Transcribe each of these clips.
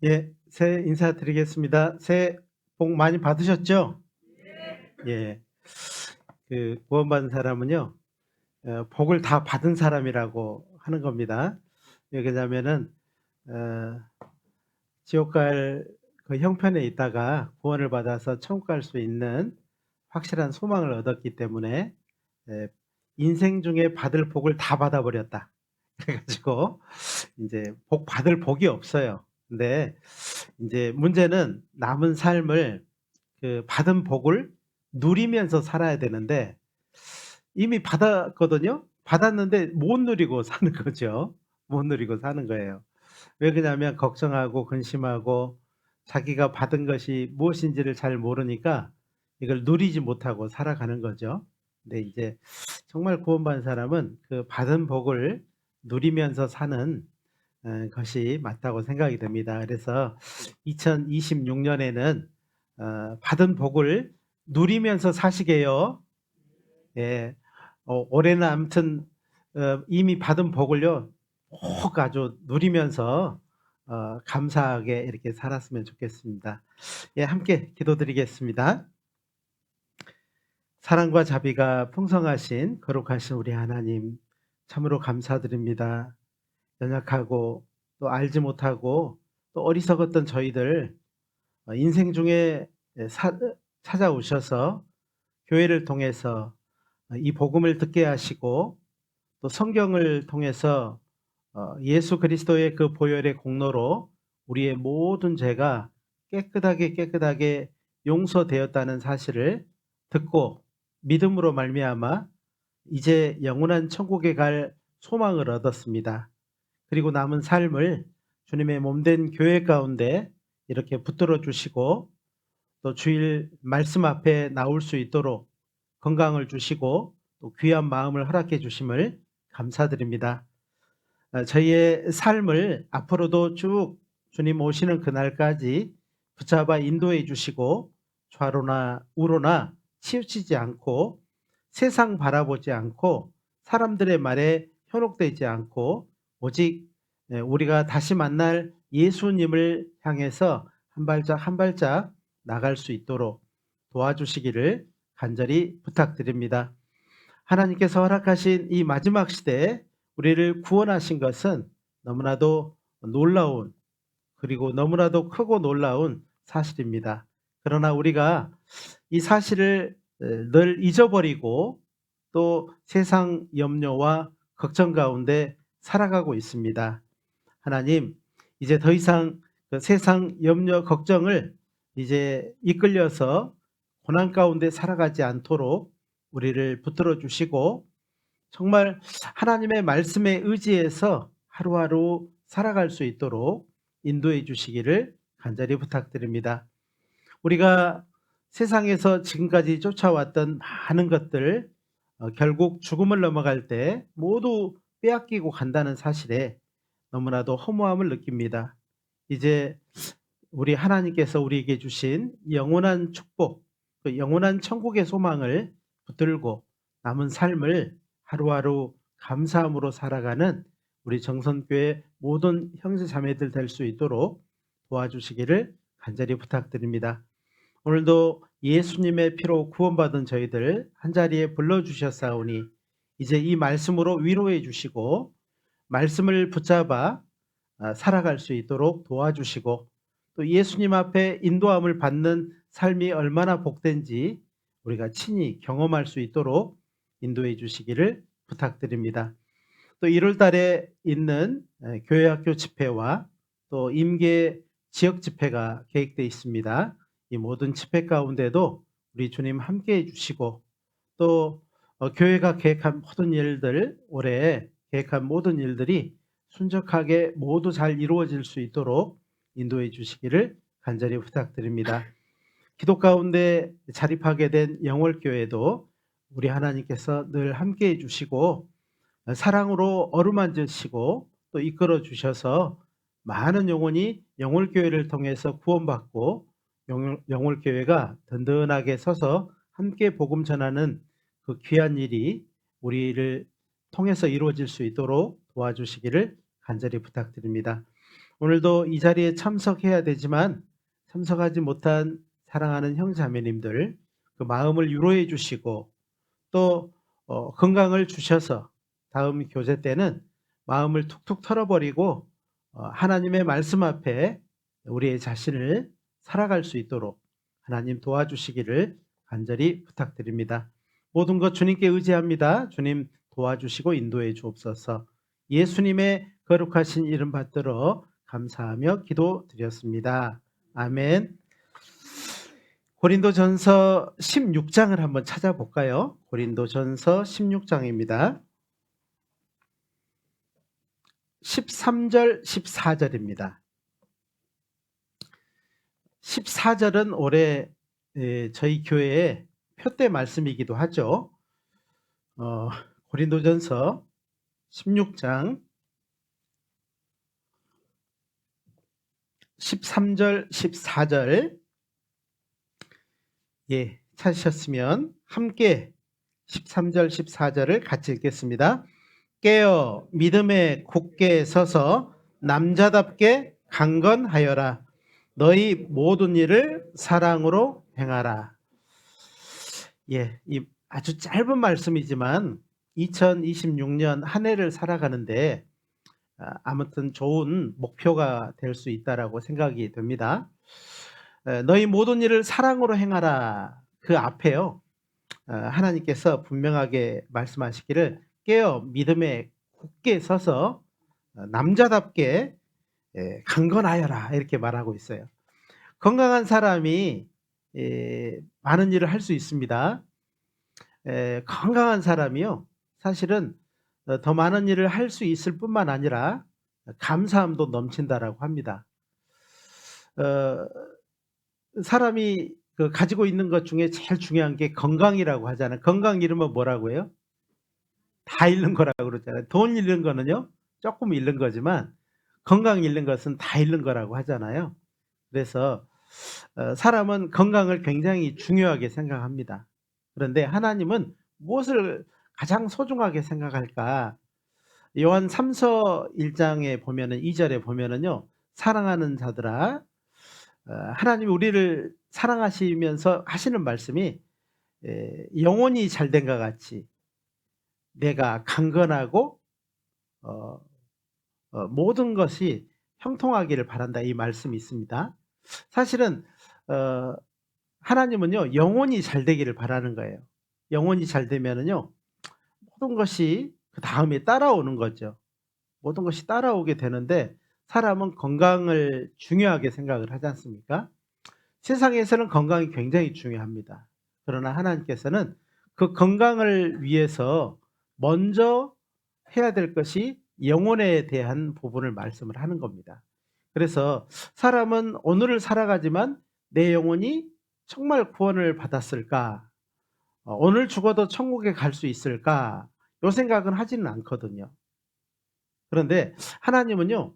예, 새해 인사드리겠습니다. 새해 복 많이 받으셨죠? 예. 구원받은 사람은요, 복을 다 받은 사람이라고 하는 겁니다. 왜 그러냐면은, 어, 지옥 갈 그 형편에 있다가 구원을 받아서 천국 갈 수 있는 확실한 소망을 얻었기 때문에, 예, 인생 중에 받을 복을 다 받아버렸다. 그래가지고, 이제 복 받을 복이 없어요. 근데, 이제 문제는 남은 삶을 받은 복을 누리면서 살아야 되는데 이미 받았거든요. 받았는데 못 누리고 사는 거죠. 못 누리고 사는 거예요. 왜 그러냐면 걱정하고 근심하고 자기가 받은 것이 무엇인지를 잘 모르니까 이걸 누리지 못하고 살아가는 거죠. 근데 이제 정말 구원받은 사람은 그 받은 복을 누리면서 사는 것이 맞다고 생각이 됩니다. 그래서 2026년에는 받은 복을 누리면서 사시게요. 예. 올해는 아무튼 이미 받은 복을요 꼭 아주 누리면서 감사하게 이렇게 살았으면 좋겠습니다. 예, 함께 기도드리겠습니다. 사랑과 자비가 풍성하신 거룩하신 우리 하나님, 참으로 감사드립니다. 연약하고 또 알지 못하고 또 어리석었던 저희들 인생 중에 찾아오셔서 교회를 통해서 이 복음을 듣게 하시고 또 성경을 통해서 예수 그리스도의 그 보혈의 공로로 우리의 모든 죄가 깨끗하게 용서되었다는 사실을 듣고 믿음으로 말미암아 이제 영원한 천국에 갈 소망을 얻었습니다. 그리고 남은 삶을 주님의 몸된 교회 가운데 이렇게 붙들어 주시고 또 주일 말씀 앞에 나올 수 있도록 건강을 주시고 또 귀한 마음을 허락해 주심을 감사드립니다. 저희의 삶을 앞으로도 쭉 주님 오시는 그날까지 붙잡아 인도해 주시고 좌로나 우로나 치우치지 않고 세상 바라보지 않고 사람들의 말에 현혹되지 않고 오직 우리가 다시 만날 예수님을 향해서 한 발짝 한 발짝 나갈 수 있도록 도와주시기를 간절히 부탁드립니다. 하나님께서 허락하신 이 마지막 시대에 우리를 구원하신 것은 너무나도 놀라운 그리고 너무나도 크고 놀라운 사실입니다. 그러나 우리가 이 사실을 늘 잊어버리고 또 세상 염려와 걱정 가운데 살아가고 있습니다. 하나님, 이제 더 이상 그 세상 염려 걱정을 이제 이끌려서 고난 가운데 살아가지 않도록 우리를 붙들어 주시고 정말 하나님의 말씀에 의지해서 하루하루 살아갈 수 있도록 인도해 주시기를 간절히 부탁드립니다. 우리가 세상에서 지금까지 쫓아왔던 많은 것들 결국 죽음을 넘어갈 때 모두 빼앗기고 간다는 사실에 너무나도 허무함을 느낍니다. 이제 우리 하나님께서 우리에게 주신 영원한 축복, 그 영원한 천국의 소망을 붙들고 남은 삶을 하루하루 감사함으로 살아가는 우리 정선교회 모든 형제 자매들 될 수 있도록 도와주시기를 간절히 부탁드립니다. 오늘도 예수님의 피로 구원받은 저희들 한자리에 불러주셨사오니 이제 이 말씀으로 위로해 주시고 말씀을 붙잡아 살아갈 수 있도록 도와주시고 또 예수님 앞에 인도함을 받는 삶이 얼마나 복된지 우리가 친히 경험할 수 있도록 인도해 주시기를 부탁드립니다. 또 1월 달에 있는 교회학교 집회와 또 임계 지역 집회가 계획되어 있습니다. 이 모든 집회 가운데도 우리 주님 함께해 주시고 또 교회가 계획한 모든 일들, 올해 계획한 모든 일들이 순적하게 모두 잘 이루어질 수 있도록 인도해 주시기를 간절히 부탁드립니다. 기도 가운데 자립하게 된 영월교회도 우리 하나님께서 늘 함께해 주시고 사랑으로 어루만지시고 또 이끌어 주셔서 많은 영혼이 영월교회를 통해서 구원받고 영월교회가 든든하게 서서 함께 복음 전하는 그 귀한 일이 우리를 통해서 이루어질 수 있도록 도와주시기를 간절히 부탁드립니다. 오늘도 이 자리에 참석해야 되지만 참석하지 못한 사랑하는 형제자매님들 그 마음을 위로해 주시고 또 건강을 주셔서 다음 교제 때는 마음을 툭툭 털어버리고 하나님의 말씀 앞에 우리의 자신을 살아갈 수 있도록 하나님 도와주시기를 간절히 부탁드립니다. 모든 것 주님께 의지합니다. 주님 도와주시고 인도해 주옵소서. 예수님의 거룩하신 이름 받들어 감사하며 기도드렸습니다. 아멘. 고린도전서 16장을 한번 찾아볼까요? 고린도전서 16장입니다. 13절, 14절입니다. 14절은 올해 저희 교회의 표대 말씀이기도 하죠. 고린도전서 16장 13절, 14절 찾으셨으면 함께 13절, 14절을 같이 읽겠습니다. 깨어 믿음에 굳게 서서 남자답게 강건하여라. 너희 모든 일을 사랑으로 행하라. 이 아주 짧은 말씀이지만 2026년 한 해를 살아가는데 아무튼 좋은 목표가 될 수 있다라고 생각이 됩니다. 너희 모든 일을 사랑으로 행하라. 그 앞에요. 하나님께서 분명하게 말씀하시기를 깨어 믿음에 굳게 서서 남자답게 강건하여라 이렇게 말하고 있어요. 건강한 사람이 많은 일을 할 수 있습니다. 건강한 사람이요 사실은 더 많은 일을 할 수 있을 뿐만 아니라 감사함도 넘친다라고 합니다. 사람이 가지고 있는 것 중에 제일 중요한 게 건강이라고 하잖아요. 건강 잃으면 뭐라고 해요? 다 잃는 거라고 그러잖아요. 돈 잃는 거는요 조금 잃는 거지만 건강 잃는 것은 다 잃는 거라고 하잖아요. 그래서 사람은 건강을 굉장히 중요하게 생각합니다. 그런데 하나님은 무엇을 가장 소중하게 생각할까? 요한 3서 1장에 보면은 2절에 보면은요. 사랑하는 자들아 하나님이 우리를 사랑하시면서 하시는 말씀이 영혼이 잘된 것 같이 내가 강건하고 모든 것이 형통하기를 바란다 이 말씀이 있습니다. 사실은 하나님은요 영혼이 잘 되기를 바라는 거예요. 영혼이 잘 되면은요 모든 것이 그 다음에 따라오는 거죠. 모든 것이 따라오게 되는데 사람은 건강을 중요하게 생각을 하지 않습니까? 세상에서는 건강이 굉장히 중요합니다. 그러나 하나님께서는 그 건강을 위해서 먼저 해야 될 것이 영혼에 대한 부분을 말씀을 하는 겁니다. 그래서 사람은 오늘을 살아가지만 내 영혼이 정말 구원을 받았을까? 오늘 죽어도 천국에 갈 수 있을까? 이 생각은 하지는 않거든요. 그런데 하나님은요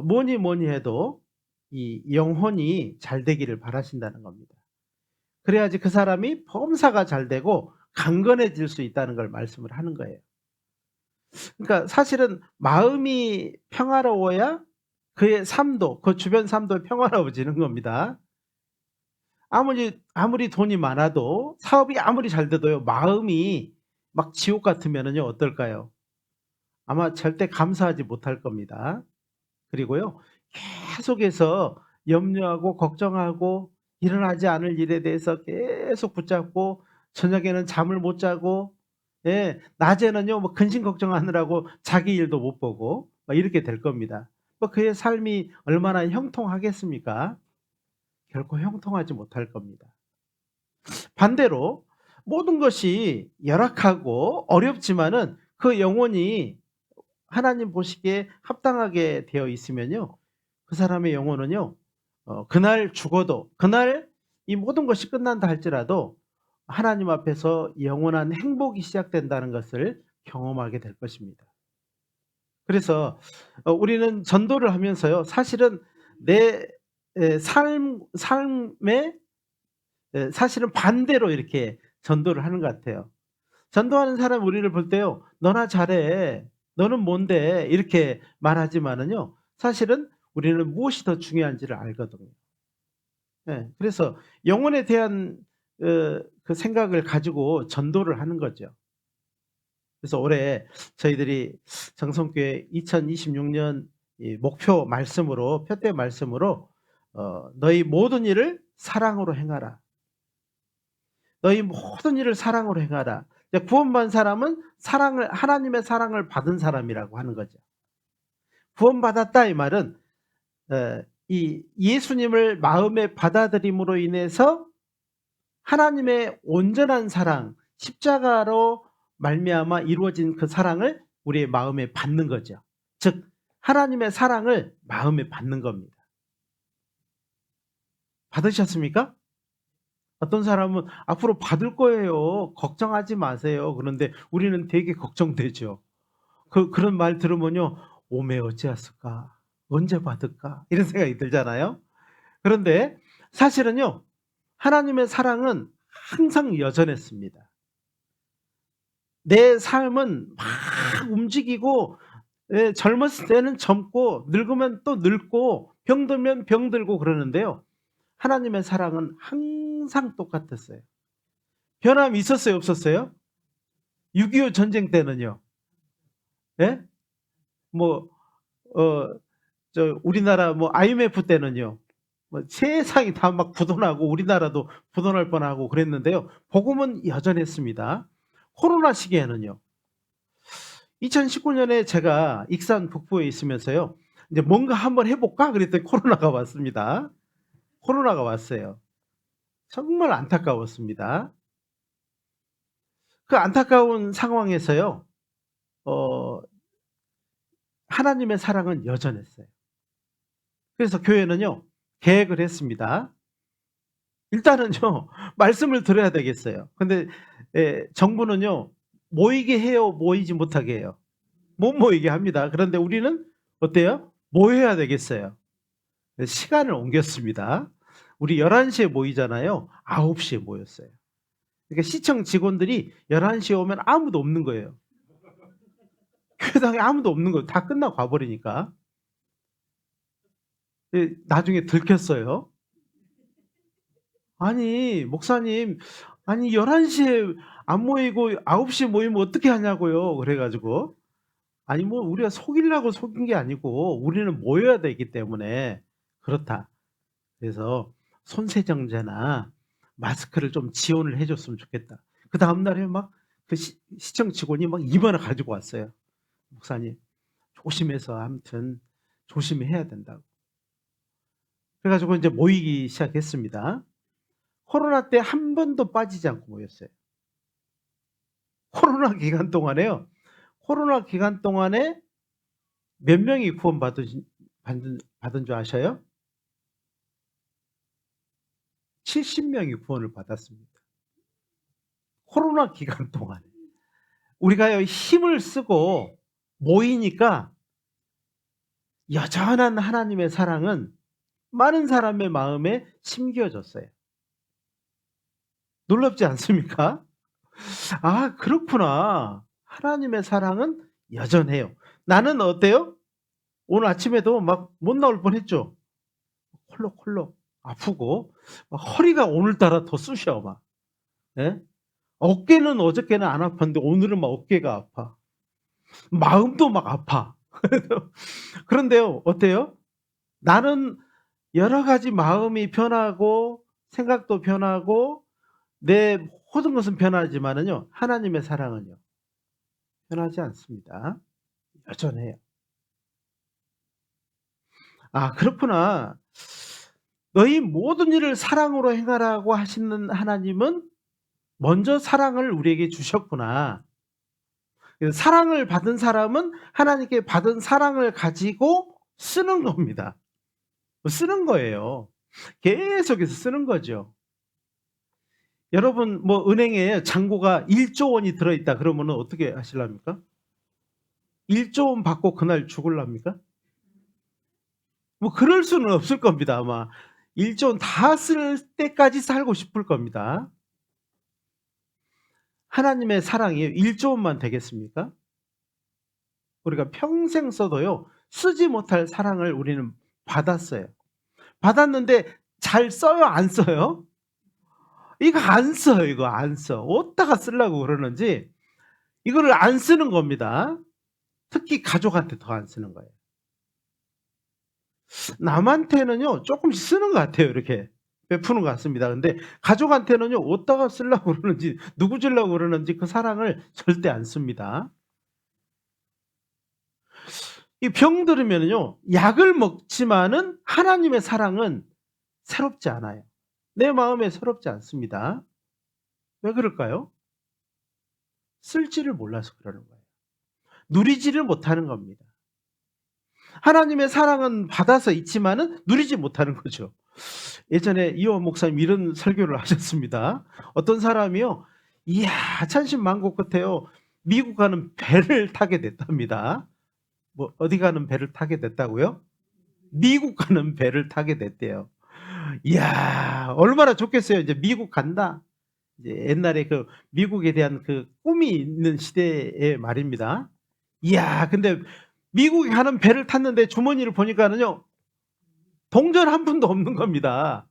뭐니 해도 이 영혼이 잘 되기를 바라신다는 겁니다. 그래야지 그 사람이 범사가 잘 되고 강건해질 수 있다는 걸 말씀을 하는 거예요. 그러니까 사실은 마음이 평화로워야 그의 삶도 그 주변 삶도 평화로워지는 겁니다. 아무리 돈이 많아도 사업이 아무리 잘 돼도요 마음이 막 지옥 같으면은요 어떨까요? 아마 절대 감사하지 못할 겁니다. 그리고요 계속해서 염려하고 걱정하고 일어나지 않을 일에 대해서 계속 붙잡고 저녁에는 잠을 못 자고 낮에는요 뭐 근심 걱정하느라고 자기 일도 못 보고 이렇게 될 겁니다. 그의 삶이 얼마나 형통하겠습니까? 결코 형통하지 못할 겁니다. 반대로 모든 것이 열악하고 어렵지만은 그 영혼이 하나님 보시기에 합당하게 되어 있으면요 그 사람의 영혼은요 그날 죽어도 그날 이 모든 것이 끝난다 할지라도 하나님 앞에서 영원한 행복이 시작된다는 것을 경험하게 될 것입니다. 그래서 우리는 전도를 하면서요 사실은 내 삶에 사실은 반대로 이렇게 전도를 하는 것 같아요. 전도하는 사람 우리를 볼 때요 너나 잘해 너는 뭔데? 이렇게 말하지만은요. 사실은 우리는 무엇이 더 중요한지를 알거든요. 예. 그래서 영혼에 대한 그 생각을 가지고 전도를 하는 거죠. 그래서 올해 저희들이 정성교회 2026년 이 목표 말씀으로 표대 말씀으로 "너희 모든 일을 사랑으로 행하라. 너희 모든 일을 사랑으로 행하라." 이제 구원받은 사람은 사랑을 하나님의 사랑을 받은 사람이라고 하는 거죠. 구원받았다 이 말은 이 예수님을 마음에 받아들임으로 인해서 하나님의 온전한 사랑, 십자가로 말미암아 이루어진 그 사랑을 우리의 마음에 받는 거죠. 즉 하나님의 사랑을 마음에 받는 겁니다. 받으셨습니까? 어떤 사람은 "앞으로 받을 거예요. 걱정하지 마세요." 그런데 우리는 되게 걱정되죠. 그런 말 들으면요. '오매 어찌하였을까? 언제 받을까?' 이런 생각이 들잖아요. 그런데 사실은요. 하나님의 사랑은 항상 여전했습니다. 내 삶은 막 움직이고 예 젊었을 때는 젊고 늙으면 또 늙고 병들면 병들고 그러는데요. 하나님의 사랑은 항상 똑같았어요. 변함이 있었어요, 없었어요? 6.25 전쟁 때는요. 예? 뭐 우리나라 뭐 IMF 때는요. 뭐 세상이 다 막 부도나고 우리나라도 부도날 뻔하고 그랬는데요. 복음은 여전했습니다. 코로나 시기에는요. 2019년에 제가 익산 북부에 있으면서요. 이제 '뭔가 한번 해 볼까?' 그랬더니 코로나가 왔습니다. 코로나가 왔어요. 정말 안타까웠습니다. 그 안타까운 상황에서요. 어 하나님의 사랑은 여전했어요. 그래서 교회는요. 계획을 했습니다. 일단은요. 말씀을 들어야 되겠어요. 근데 정부는요. 모이게 해요, 모이지 못하게 해요? 못 모이게 합니다. 그런데 우리는 어때요? 모여야 되겠어요. 시간을 옮겼습니다. 우리 11시에 모이잖아요. 9시에 모였어요. 그러니까 시청 직원들이 11시에 오면 아무도 없는 거예요. 교회당에 아무도 없는 거예요. 다 끝나고 가 버리니까. 나중에 들켰어요. "아니 목사님 아니 11시에 안 모이고 9시에 모이면 어떻게 하냐고요." 그래 가지고 "아니 뭐 우리가 속이려고 속인 게 아니고 우리는 모여야 되기 때문에 그렇다." 그래서 손세정제나 마스크를 좀 지원을 해 줬으면 좋겠다. 그다음 날에 막 그 시청 직원이 막 입원을 가지고 왔어요. "목사님 조심해서 아무튼 조심해야 된다고." 그래 가지고 인제 모이기 시작했습니다. 코로나 때 한 번도 빠지지 않고 모였어요. 코로나 기간 동안에요. 코로나 기간 동안에 몇 명이 구원 받은 줄 아셔요? 70 명이 구원을 받았습니다. 코로나 기간 동안에. 우리가요 힘을 쓰고 모이니까 여전한 하나님의 사랑은 많은 사람의 마음에 심겨졌어요. 놀랍지 않습니까? '아 그렇구나. 하나님의 사랑은 여전해요.' 나는 어때요? 오늘 아침에도 막 못 나올 뻔했죠. 콜록콜록 아프고 막 허리가 오늘따라 더 쑤셔 막. 예? 어깨는 어저께는 안 아팠는데 오늘은 막 어깨가 아파. 마음도 막 아파. 그런데요. 어때요? 나는 여러 가지 마음이 변하고 생각도 변하고 내 모든 것은 변하지만은요. 하나님의 사랑은요. 변하지 않습니다. 여전해요. 아 그렇구나. 너희 모든 일을 사랑으로 행하라고 하시는 하나님은 먼저 사랑을 우리에게 주셨구나. 그래서 사랑을 받은 사람은 하나님께 받은 사랑을 가지고 쓰는 겁니다. 쓰는 거예요. 계속해서 쓰는 거죠. 여러분 뭐 은행에 잔고가 1조 원이 들어 있다 그러면은 어떻게 하실랍니까? 1조 원 받고 그날 죽을랍니까? 뭐 그럴 수는 없을 겁니다, 아마. 1조 원 다 쓸 때까지 살고 싶을 겁니다. 하나님의 사랑이 1조 원만 되겠습니까? 우리가 평생 써도요, 쓰지 못할 사랑을 우리는 받았어요. 받았는데 잘 써요, 안 써요? 이거 안 써요, 이거 안 써. 어디다가 쓰려고 그러는지 이거를 안 쓰는 겁니다. 특히 가족한테 더 안 쓰는 거예요. 남한테는요, 조금씩 쓰는 것 같아요, 이렇게. 베푸는 것 같습니다. 근데 가족한테는요, 어디다가 쓰려고 그러는지, 누구 주려고 그러는지 그 사랑을 절대 안 씁니다. 이 병 들으면요, 약을 먹지만은 하나님의 사랑은 새롭지 않아요. 내 마음에 새롭지 않습니다. 왜 그럴까요? 쓸지를 몰라서 그러는 거예요. 누리지를 못하는 겁니다. 하나님의 사랑은 받아서 있지만은 누리지 못하는 거죠. 예전에 이호 목사님 이런 설교를 하셨습니다. 어떤 사람이요, 이야, 천신만고 끝에요, 미국 가는 배를 타게 됐답니다. 뭐 어디 가는 배를 타게 됐다고요? 미국 가는 배를 타게 됐대요. 이야, 얼마나 좋겠어요. 이제 미국 간다. 이제 옛날에 그 미국에 대한 그 꿈이 있는 시대의 말입니다. 이야, 근데 미국에 가는 배를 탔는데 주머니를 보니까는요, 동전 한 푼도 없는 겁니다.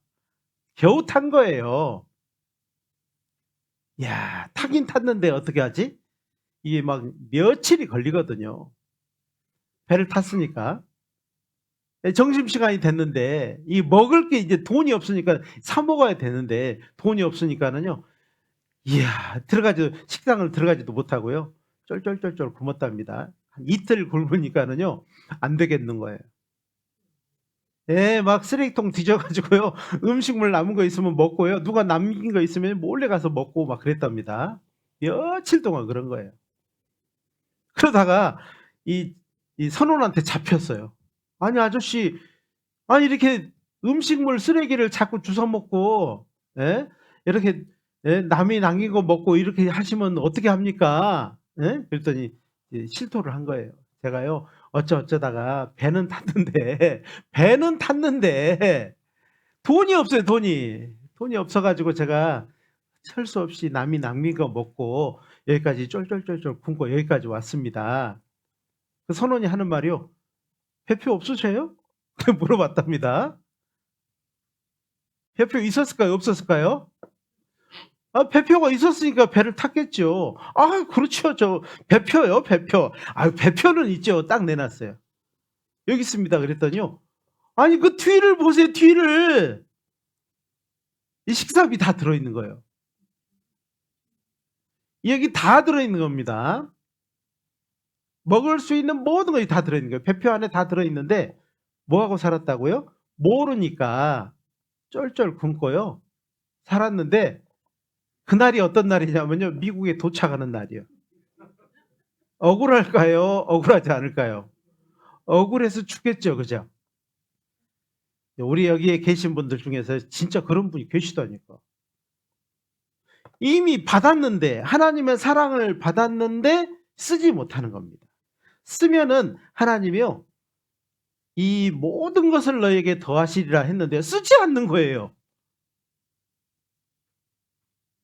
겨우 탄 거예요. 야, 타긴 탔는데 어떻게 하지? 이게 막 며칠이 걸리거든요. 배를 탔으니까. 점심시간이 됐는데, 이 먹을 게 이제 돈이 없으니까 사 먹어야 되는데, 돈이 없으니까는요, 이야, 식당을 들어가지도 못하고요, 쫄쫄쫄쫄 굶었답니다. 한 이틀 굶으니까는요, 안 되겠는 거예요. 예, 막 쓰레기통 뒤져가지고요, 음식물 남은 거 있으면 먹고요, 누가 남긴 거 있으면 몰래 가서 먹고 막 그랬답니다. 며칠 동안 그런 거예요. 그러다가 이 선원한테 잡혔어요. 아니, 아저씨, 아니, 이렇게 음식물 쓰레기를 자꾸 주워 먹고, 예? 이렇게, 예? 남이 남긴 거 먹고 이렇게 하시면 어떻게 합니까? 예? 그랬더니 이제 실토를 한 거예요. 제가요, 어쩌다가 배는 탔는데 돈이 없어요, 돈이. 돈이 없어가지고 제가 셀 수 없이 남이 남긴 거 먹고 여기까지 쫄쫄쫄쫄 굶고 여기까지 왔습니다. 그 선원이 하는 말이요, 배표 없으세요? 물어봤답니다. 배표 있었을까요, 없었을까요? 아, 배표가 있었으니까 배를 탔겠죠. 아, 그렇죠. 저 배표요, 배표. 아, 배표는 있죠. 딱 내놨어요. 여기 있습니다. 그랬더니요, 아니, 그 뒤를 보세요, 뒤를. 이 식사비 다 들어있는 거예요. 여기 다 들어있는 겁니다. 먹을 수 있는 모든 것이 다 들어있는 거예요. 배표 안에 다 들어있는데 뭐하고 살았다고요? 모르니까 쩔쩔 굶고요, 살았는데, 그날이 어떤 날이냐면요, 미국에 도착하는 날이요. 억울할까요? 억울하지 않을까요? 억울해서 죽겠죠, 그죠? 우리 여기에 계신 분들 중에서 진짜 그런 분이 계시다니까. 이미 받았는데, 하나님의 사랑을 받았는데 쓰지 못하는 겁니다. 쓰면은 하나님이요, 이 모든 것을 너에게 더하시리라 했는데 쓰지 않는 거예요.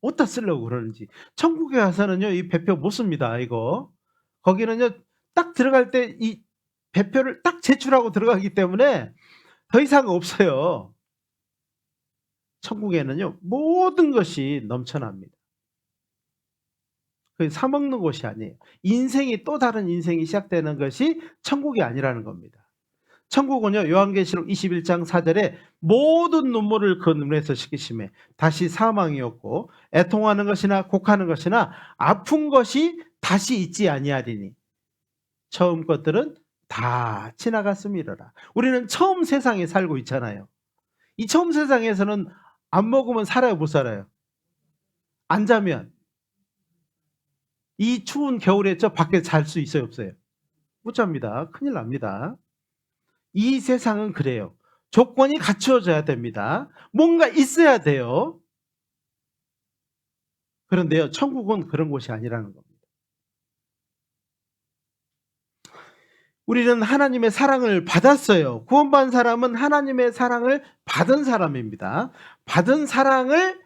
어디다 쓰려고 그러는지. 천국에 가서는요, 이 배표 못 씁니다, 이거. 거기는요, 딱 들어갈 때 이 배표를 딱 제출하고 들어가기 때문에 더 이상 없어요. 천국에는요, 모든 것이 넘쳐납니다. 그게 사 먹는 곳이 아니에요. 인생이, 또 다른 인생이 시작되는 것이 천국이 아니라는 겁니다. 천국은요, 요한계시록 21장 4절에 모든 눈물을 그 눈에서 씻기심에 다시 사망이었고 애통하는 것이나 곡하는 것이나 아픈 것이 다시 있지 아니하리니 처음 것들은 다 지나갔음이로라. 우리는 처음 세상에 살고 있잖아요. 이 처음 세상에서는 안 먹으면 살아요, 못 살아요? 안 자면 이 추운 겨울에 저 밖에 잘 수 있어요, 없어요? 못 잡니다. 큰일 납니다. 이 세상은 그래요. 조건이 갖추어져야 됩니다. 뭔가 있어야 돼요. 그런데요, 천국은 그런 곳이 아니라는 겁니다. 우리는 하나님의 사랑을 받았어요. 구원받은 사람은 하나님의 사랑을 받은 사람입니다. 받은 사랑을,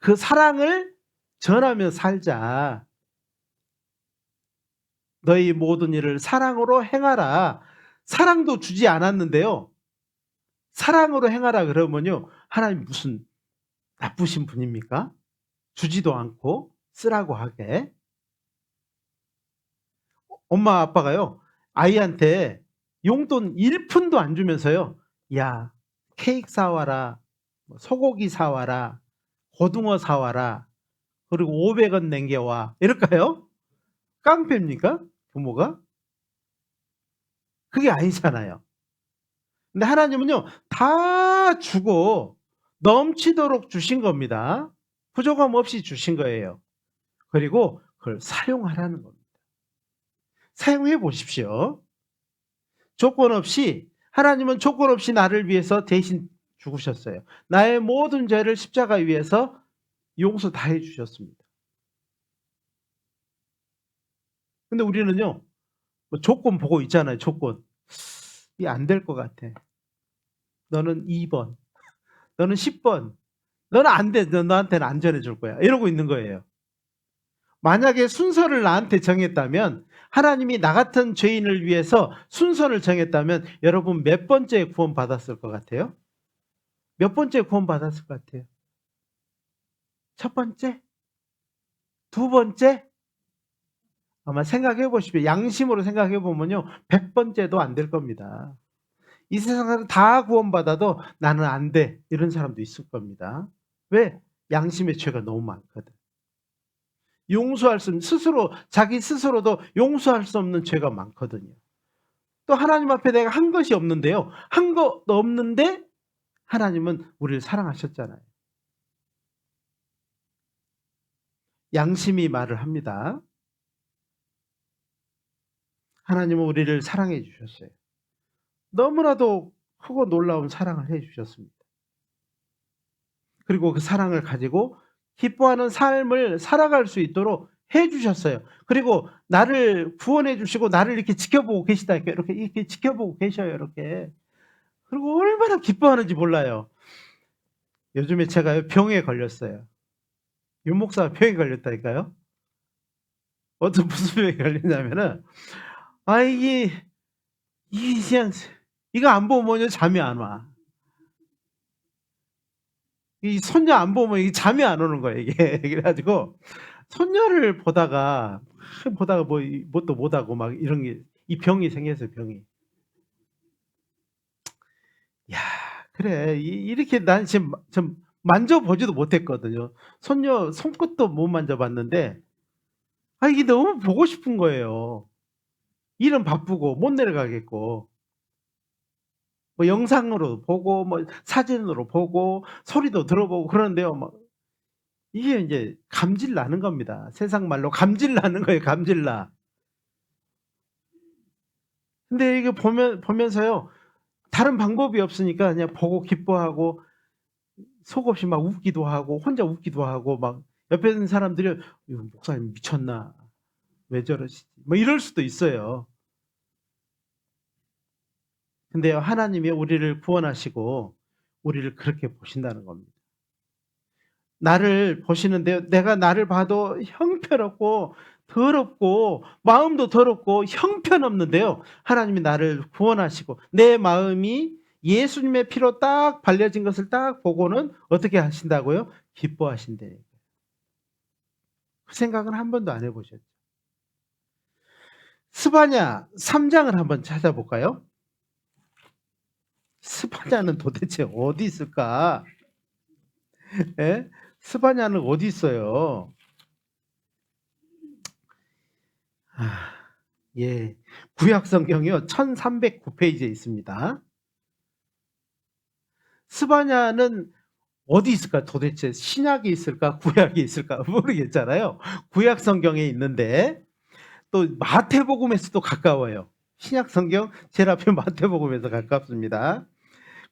그 사랑을 전하며 살자. 너희 모든 일을 사랑으로 행하라. 사랑도 주지 않았는데요. 사랑으로 행하라 그러면요. 하나님 무슨 나쁘신 분입니까? 주지도 않고 쓰라고 하게. 엄마 아빠가요. 아이한테 용돈 1푼도 안 주면서요. 야, 케이크 사와라. 소고기 사와라. 고등어 사와라. 그리고 500원 남겨와. 이럴까요? 깡패입니까? 부모가? 그게 아니잖아요. 근데 하나님은요, 다 주고 넘치도록 주신 겁니다. 부족함 없이 주신 거예요. 그리고 그걸 사용하라는 겁니다. 사용해 보십시오. 조건 없이, 하나님은 조건 없이 나를 위해서 대신 죽으셨어요. 나의 모든 죄를 십자가 위에서 용서 다 해주셨습니다. 근데 우리는요, 뭐 조건 보고 있잖아요, 조건. 이 안 될 것 같아. 너는 2번, 너는 10번, 너는 안 돼, 너한테는 안 전해줄 거야. 이러고 있는 거예요. 만약에 순서를 나한테 정했다면, 하나님이 나 같은 죄인을 위해서 순서를 정했다면, 여러분 몇 번째 구원 받았을 것 같아요? 몇 번째 구원 받았을 것 같아요? 첫 번째? 두 번째? 아마 생각해 보십시오. 양심으로 생각해 보면요. 100번째도 안 될 겁니다. 이 세상에서 다 구원받아도 나는 안 돼. 이런 사람도 있을 겁니다. 왜? 양심의 죄가 너무 많거든. 용서할 수 없는, 자기 스스로도 용서할 수 없는 죄가 많거든요. 또 하나님 앞에 내가 한 것이 없는데요. 한 것도 없는데 하나님은 우리를 사랑하셨잖아요. 양심이 말을 합니다. 하나님은 우리를 사랑해 주셨어요. 너무나도 크고 놀라운 사랑을 해 주셨습니다. 그리고 그 사랑을 가지고 기뻐하는 삶을 살아갈 수 있도록 해 주셨어요. 그리고 나를 구원해 주시고 나를 이렇게 지켜보고 계시다. 이렇게 지켜보고 계셔요. 이렇게. 그리고 얼마나 기뻐하는지 몰라요. 요즘에 제가 병에 걸렸어요. 윤 목사가 병에 걸렸다니까요. 무슨 병에 걸렸냐면은, 아, 이게 그냥, 이거 안 보면 잠이 안 와. 이 손녀 안 보면 이게 잠이 안 오는 거예요, 이게. 그래가지고, 손녀를 보다가 뭐, 뭣도 못하고 막 이런 게, 이 병이 생겼어요, 병이. 야, 그래. 이렇게 난 지금 좀 만져보지도 못했거든요. 손녀 손끝도 못 만져봤는데, 아, 이게 너무 보고 싶은 거예요. 일은 바쁘고 못 내려가겠고. 뭐 영상으로 보고 뭐 사진으로 보고 소리도 들어보고 그러는데요. 막 이게 이제 감질 나는 겁니다. 세상 말로 감질 나는 거예요. 감질 나. 근데 이게 보면서요. 다른 방법이 없으니까 그냥 보고 기뻐하고 속없이 막 웃기도 하고 혼자 웃기도 하고 막 옆에 있는 사람들이 이거 목사님 미쳤나? 왜 저러시지? 뭐 이럴 수도 있어요. 근데요. 하나님이 우리를 구원하시고 우리를 그렇게 보신다는 겁니다. 나를 보시는데요. 내가 나를 봐도 형편없고 더럽고 마음도 더럽고 형편없는데요. 하나님이 나를 구원하시고 내 마음이 예수님의 피로 딱 발려진 것을 딱 보고는 어떻게 하신다고요? 기뻐하신대. 그 생각은 한 번도 안 해보셨죠. 스바냐 3장을 한번 찾아볼까요? 스바냐는 도대체 어디 있을까? 예? 스바냐는 어디 있어요? 아, 예. 구약 성경이요. 1309페이지에 있습니다. 스바냐는 어디 있을까? 도대체 신약이 있을까? 구약이 있을까? 모르겠잖아요. 구약 성경에 있는데 또 마태복음에서도 가까워요. 신약 성경 제일 앞에 마태복음에서 가깝습니다.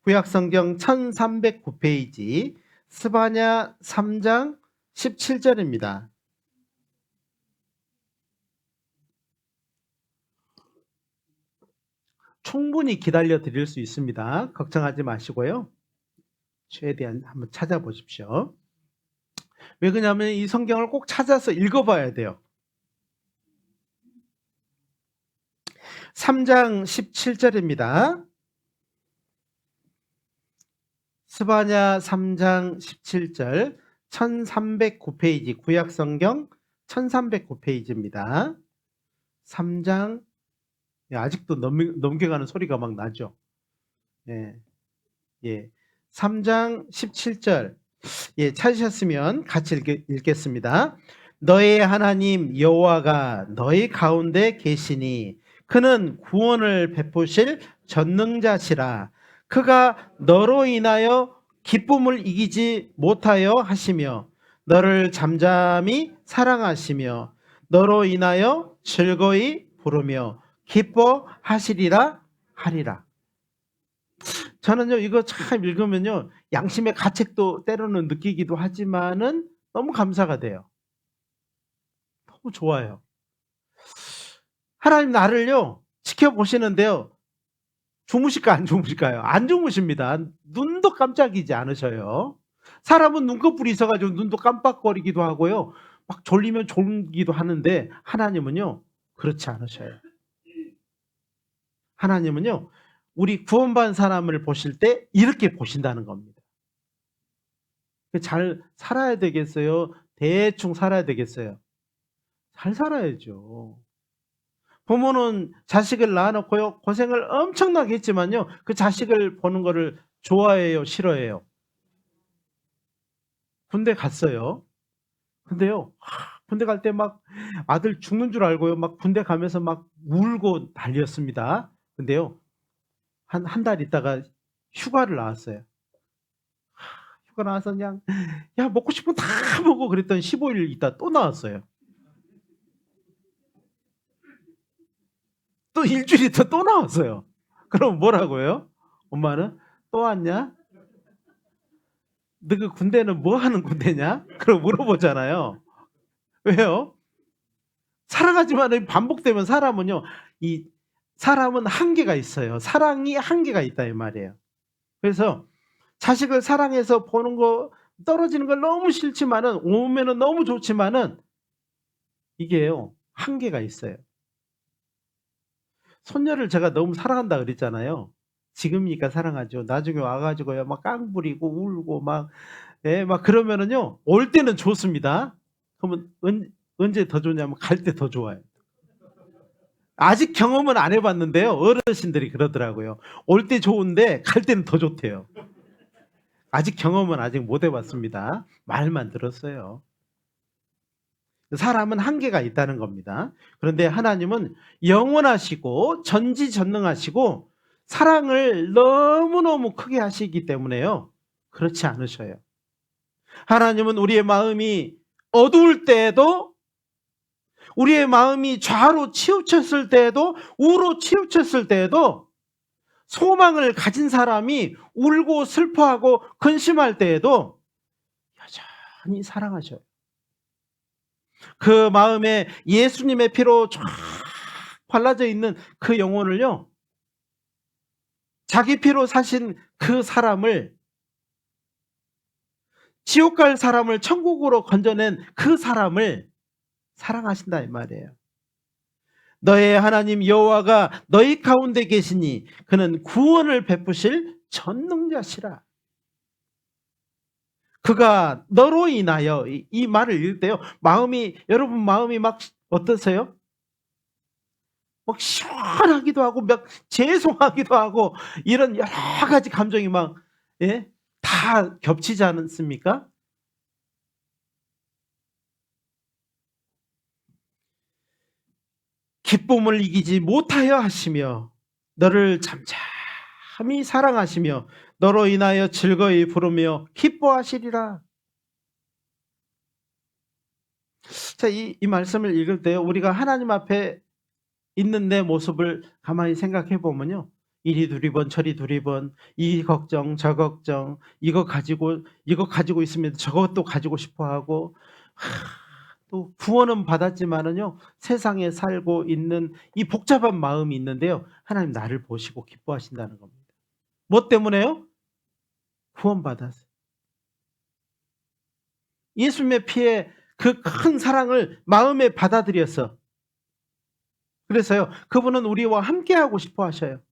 구약 성경 1309페이지 스바냐 3장 17절입니다. 충분히 기다려 드릴 수 있습니다. 걱정하지 마시고요. 최대한 한번 찾아보십시오. 왜 그러냐면 이 성경을 꼭 찾아서 읽어봐야 돼요. 3장 17절입니다. 스바냐 3장 17절 1309페이지 구약성경 1309페이지입니다. 3장 아직도 넘겨가는 소리가 막 나죠. 예. 예. 3장 17절 찾으셨으면 같이 읽겠습니다. 너의 하나님 여호와가 너희 가운데 계시니 그는 구원을 베푸실 전능자시라. 그가 너로 인하여 기쁨을 이기지 못하여 하시며 너를 잠잠히 사랑하시며 너로 인하여 즐거이 부르며 기뻐하시리라 하리라. 저는요 이거 참 읽으면요 양심의 가책도 때로는 느끼기도 하지만은 너무 감사가 돼요. 너무 좋아요. 하나님 나를요 지켜보시는데요 주무실까 안 주무실까요? 안 주무십니다. 눈도 깜짝이지 않으셔요. 사람은 눈꺼풀이 있어가지고 눈도 깜빡거리기도 하고요 막 졸리면 졸기도 하는데 하나님은요 그렇지 않으셔요. 하나님은요 우리 구원받은 사람을 보실 때 이렇게 보신다는 겁니다. 잘 살아야 되겠어요? 대충 살아야 되겠어요? 잘 살아야죠. 부모는 자식을 낳아놓고요 고생을 엄청나게 했지만요 그 자식을 보는 거를 좋아해요? 싫어해요? 군대 갔어요. 근데요 군대 갈 때 막 아들 죽는 줄 알고요 막 군대 가면서 막 울고 난리였습니다. 근데요 한 달 있다가 휴가를 나왔어요. 휴가 나와서 그냥 야 먹고 싶은 거 다 먹어 그랬더니 15일 있다 또 나왔어요. 또 일주일 있다 또 나왔어요. 그럼 뭐라고요? 엄마는 또 왔냐? 너 그 군대는 뭐 하는 군대냐? 그럼 물어보잖아요. 왜요? 사랑하지만 반복되면 사람은 한계가 있어요. 사랑이 한계가 있다 이 말이에요. 그래서 자식을 사랑해서 보는 거 떨어지는 걸 너무 싫지만은 오면은 너무 좋지만은 이게요 한계가 있어요. 손녀를 제가 너무 사랑한다 그랬잖아요. 지금이니까 사랑하죠. 나중에 와가지고요 막 깡부리고 울고 막 그러면은요 올 때는 좋습니다. 그러면 언제 더 좋냐면 갈 때 더 좋아요. 아직 경험은 안 해봤는데요 어르신들이 그러더라고요. 올 때 좋은데 갈 때는 더 좋대요. 아직 경험은 아직 못 해봤습니다. 말만 들었어요. 사람은 한계가 있다는 겁니다. 그런데 하나님은 영원하시고 전지전능하시고 사랑을 너무너무 크게 하시기 때문에요 그렇지 않으셔요. 하나님은 우리의 마음이 어두울 때에도 우리의 마음이 좌로 치우쳤을 때에도 우로 치우쳤을 때에도 소망을 가진 사람이 울고 슬퍼하고 근심할 때에도 여전히 사랑하셔요. 그 마음에 예수님의 피로 쫙 발라져 있는 그 영혼을요 자기 피로 사신 그 사람을 지옥 갈 사람을 천국으로 건져낸 그 사람을 사랑하신다 이 말이에요. 너의 하나님 여호와가 너희 가운데 계시니 그는 구원을 베푸실 전능자시라. 그가 너로 인하여 이 말을 읽을 때요 여러분 마음이 막 어떠세요? 막 시원하기도 하고 막 죄송하기도 하고 이런 여러 가지 감정이 막 다 겹치지 않습니까? 기쁨을 이기지 못하여 하시며 너를 잠잠히 사랑하시며 너로 인하여 즐거이 부르며 기뻐하시리라. 자, 이 말씀을 읽을 때 우리가 하나님 앞에 있는 내 모습을 가만히 생각해 보면요 이리 두리번 저리 두리번 이 걱정 저 걱정 이거 가지고 있으면 저것도 가지고 싶어하고 또 구원은 받았지만은요 세상에 살고 있는 이 복잡한 마음이 있는데요 하나님 나를 보시고 기뻐하신다는 겁니다. 뭐 때문에요? 구원받았어요. 예수님의 피에 그 큰 사랑을 마음에 받아들여서 그래서요, 그분은 우리와 함께하고 싶어 하셔요.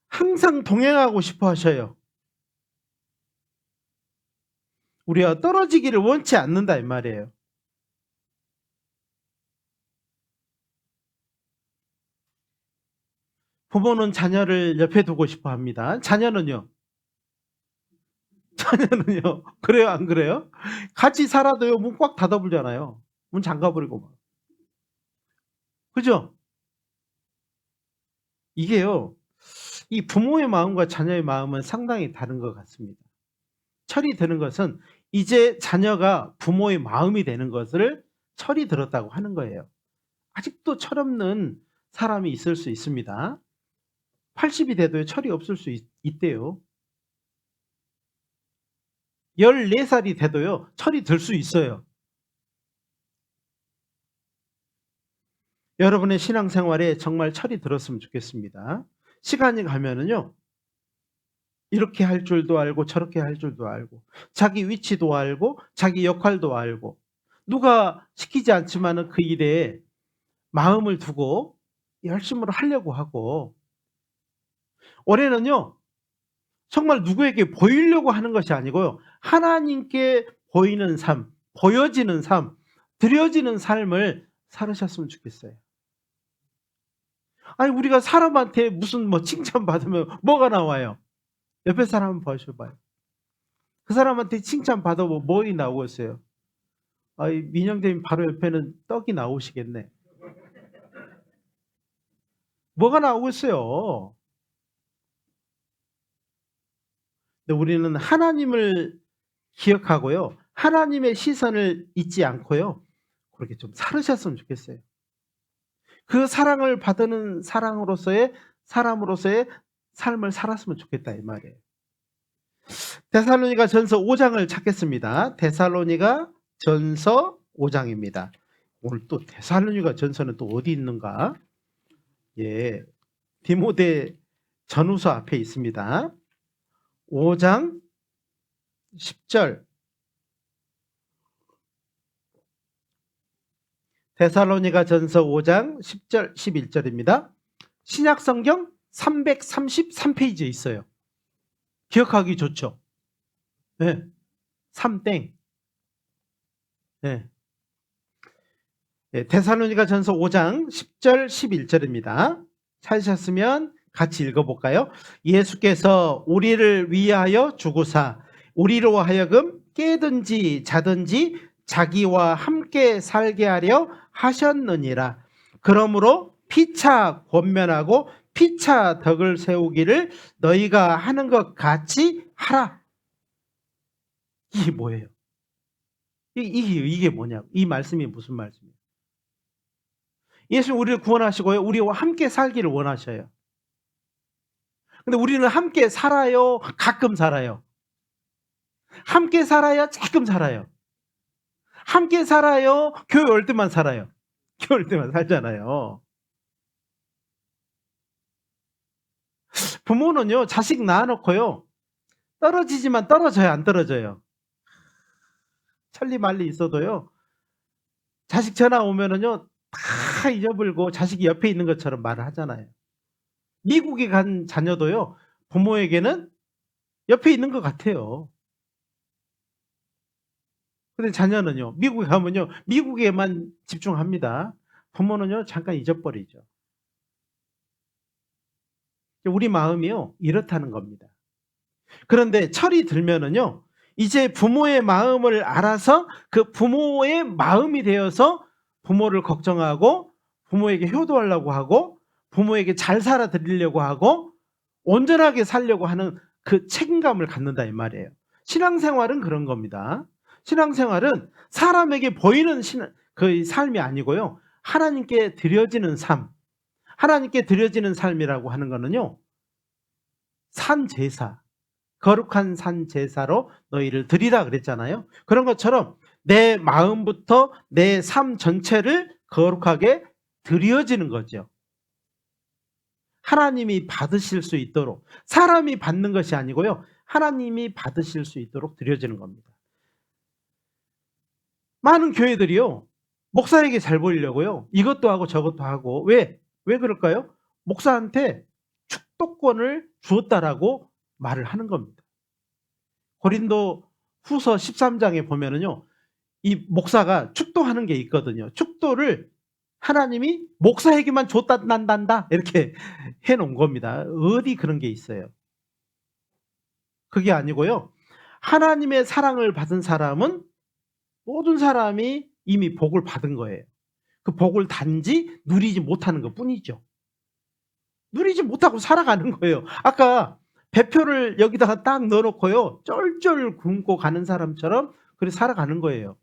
항상 동행하고 싶어 하셔요. 우리가 떨어지기를 원치 않는다 이 말이에요. 부모는 자녀를 옆에 두고 싶어 합니다. 자녀는요? 자녀는요? 그래요, 안 그래요? 같이 살아도요, 문 꽉 닫아버리잖아요. 문 잠가버리고 막. 그죠? 이게요, 이 부모의 마음과 자녀의 마음은 상당히 다른 것 같습니다. 철이 드는 것은 이제 자녀가 부모의 마음이 되는 것을 철이 들었다고 하는 거예요. 아직도 철없는 사람이 있을 수 있습니다. 80이 돼도 철이 없을 수 있대요. 14살이 돼도요, 철이 들 수 있어요. 여러분의 신앙생활에 정말 철이 들었으면 좋겠습니다. 시간이 가면은요, 이렇게 할 줄도 알고 저렇게 할 줄도 알고 자기 위치도 알고 자기 역할도 알고 누가 시키지 않지만은 그 일에 마음을 두고 열심으로 하려고 하고 올해는요, 정말 누구에게 보이려고 하는 것이 아니고요, 하나님께 보이는 삶, 보여지는 삶, 드려지는 삶을 살으셨으면 좋겠어요. 아니 우리가 사람한테 무슨 뭐 칭찬받으면 뭐가 나와요? 옆에 사람 한번 보셔봐요. 그 사람한테 칭찬받아보면 뭐이 나오겠어요? 아이 민영대님 바로 옆에는 떡이 나오시겠네. 뭐가 나오겠어요? 근데 우리는 하나님을 기억하고요, 하나님의 시선을 잊지 않고요, 그렇게 좀 살으셨으면 좋겠어요. 그 사랑을 받는 사랑으로서의 사람으로서의 삶을 살았으면 좋겠다 이 말이에요. 데살로니가 전서 5장을 찾겠습니다. 데살로니가 전서 5장입니다. 오늘 또 데살로니가 전서는 또 어디 있는가? 예, 디모데 전후서 앞에 있습니다. 5장 10절. 데살로니가 전서 5장 10절 11절입니다. 신약 성경 333페이지에 있어요. 기억하기 좋죠? 네. 3땡. 네. 네. 데살로니가 전서 5장 10절 11절입니다. 찾으셨으면 같이 읽어볼까요? 예수께서 우리를 위하여 죽으사 우리로 하여금 깨든지 자든지 자기와 함께 살게 하려 하셨느니라. 그러므로 피차 권면하고 피차 덕을 세우기를 너희가 하는 것 같이 하라. 이게 뭐예요? 이게 뭐냐고. 이 말씀이 무슨 말씀이에요? 예수님 우리를 구원하시고요, 우리와 함께 살기를 원하셔요. 근데 우리는 함께 살아요, 가끔 살아요? 함께 살아요, 조금 살아요? 함께 살아요, 교회 올 때만 살아요? 교회 올 때만 살잖아요. 부모는요, 자식 낳아놓고요, 떨어지지만 떨어져요, 안 떨어져요? 천리말리 있어도요, 자식 전화 오면은요, 다 잊어버리고 자식이 옆에 있는 것처럼 말을 하잖아요. 미국에 간 자녀도요, 부모에게는 옆에 있는 것 같아요. 근데 자녀는요, 미국에 가면요, 미국에만 집중합니다. 부모는요, 잠깐 잊어버리죠. 우리 마음이요, 이렇다는 겁니다. 그런데 철이 들면은요, 이제 부모의 마음을 알아서 그 부모의 마음이 되어서 부모를 걱정하고 부모에게 효도하려고 하고 부모에게 잘 살아드리려고 하고 온전하게 살려고 하는 그 책임감을 갖는다 이 말이에요. 신앙생활은 그런 겁니다. 신앙생활은 사람에게 보이는 그 삶이 아니고요, 하나님께 드려지는 삶, 하나님께 드려지는 삶이라고 하는 거는요, 산제사, 거룩한 산제사로 너희를 드리라 그랬잖아요. 그런 것처럼 내 마음부터 내 삶 전체를 거룩하게 드려지는 거죠. 하나님이 받으실 수 있도록, 사람이 받는 것이 아니고요, 하나님이 받으실 수 있도록 드려지는 겁니다. 많은 교회들이요, 목사에게 잘 보이려고요. 이것도 하고 저것도 하고. 왜 그럴까요? 목사한테 축도권을 주었다라고 말을 하는 겁니다. 고린도 후서 13장에 보면은요. 이 목사가 축도하는 게 있거든요. 축도를 하나님이 목사에게만 줬단다 이렇게 해 놓은 겁니다. 어디 그런 게 있어요. 그게 아니고요. 하나님의 사랑을 받은 사람은 모든 사람이 이미 복을 받은 거예요. 그 복을 단지 누리지 못하는 것뿐이죠. 누리지 못하고 살아가는 거예요. 아까 배표를 여기다가 딱 넣어 놓고요. 쩔쩔 굶고 가는 사람처럼 그렇게 살아가는 거예요.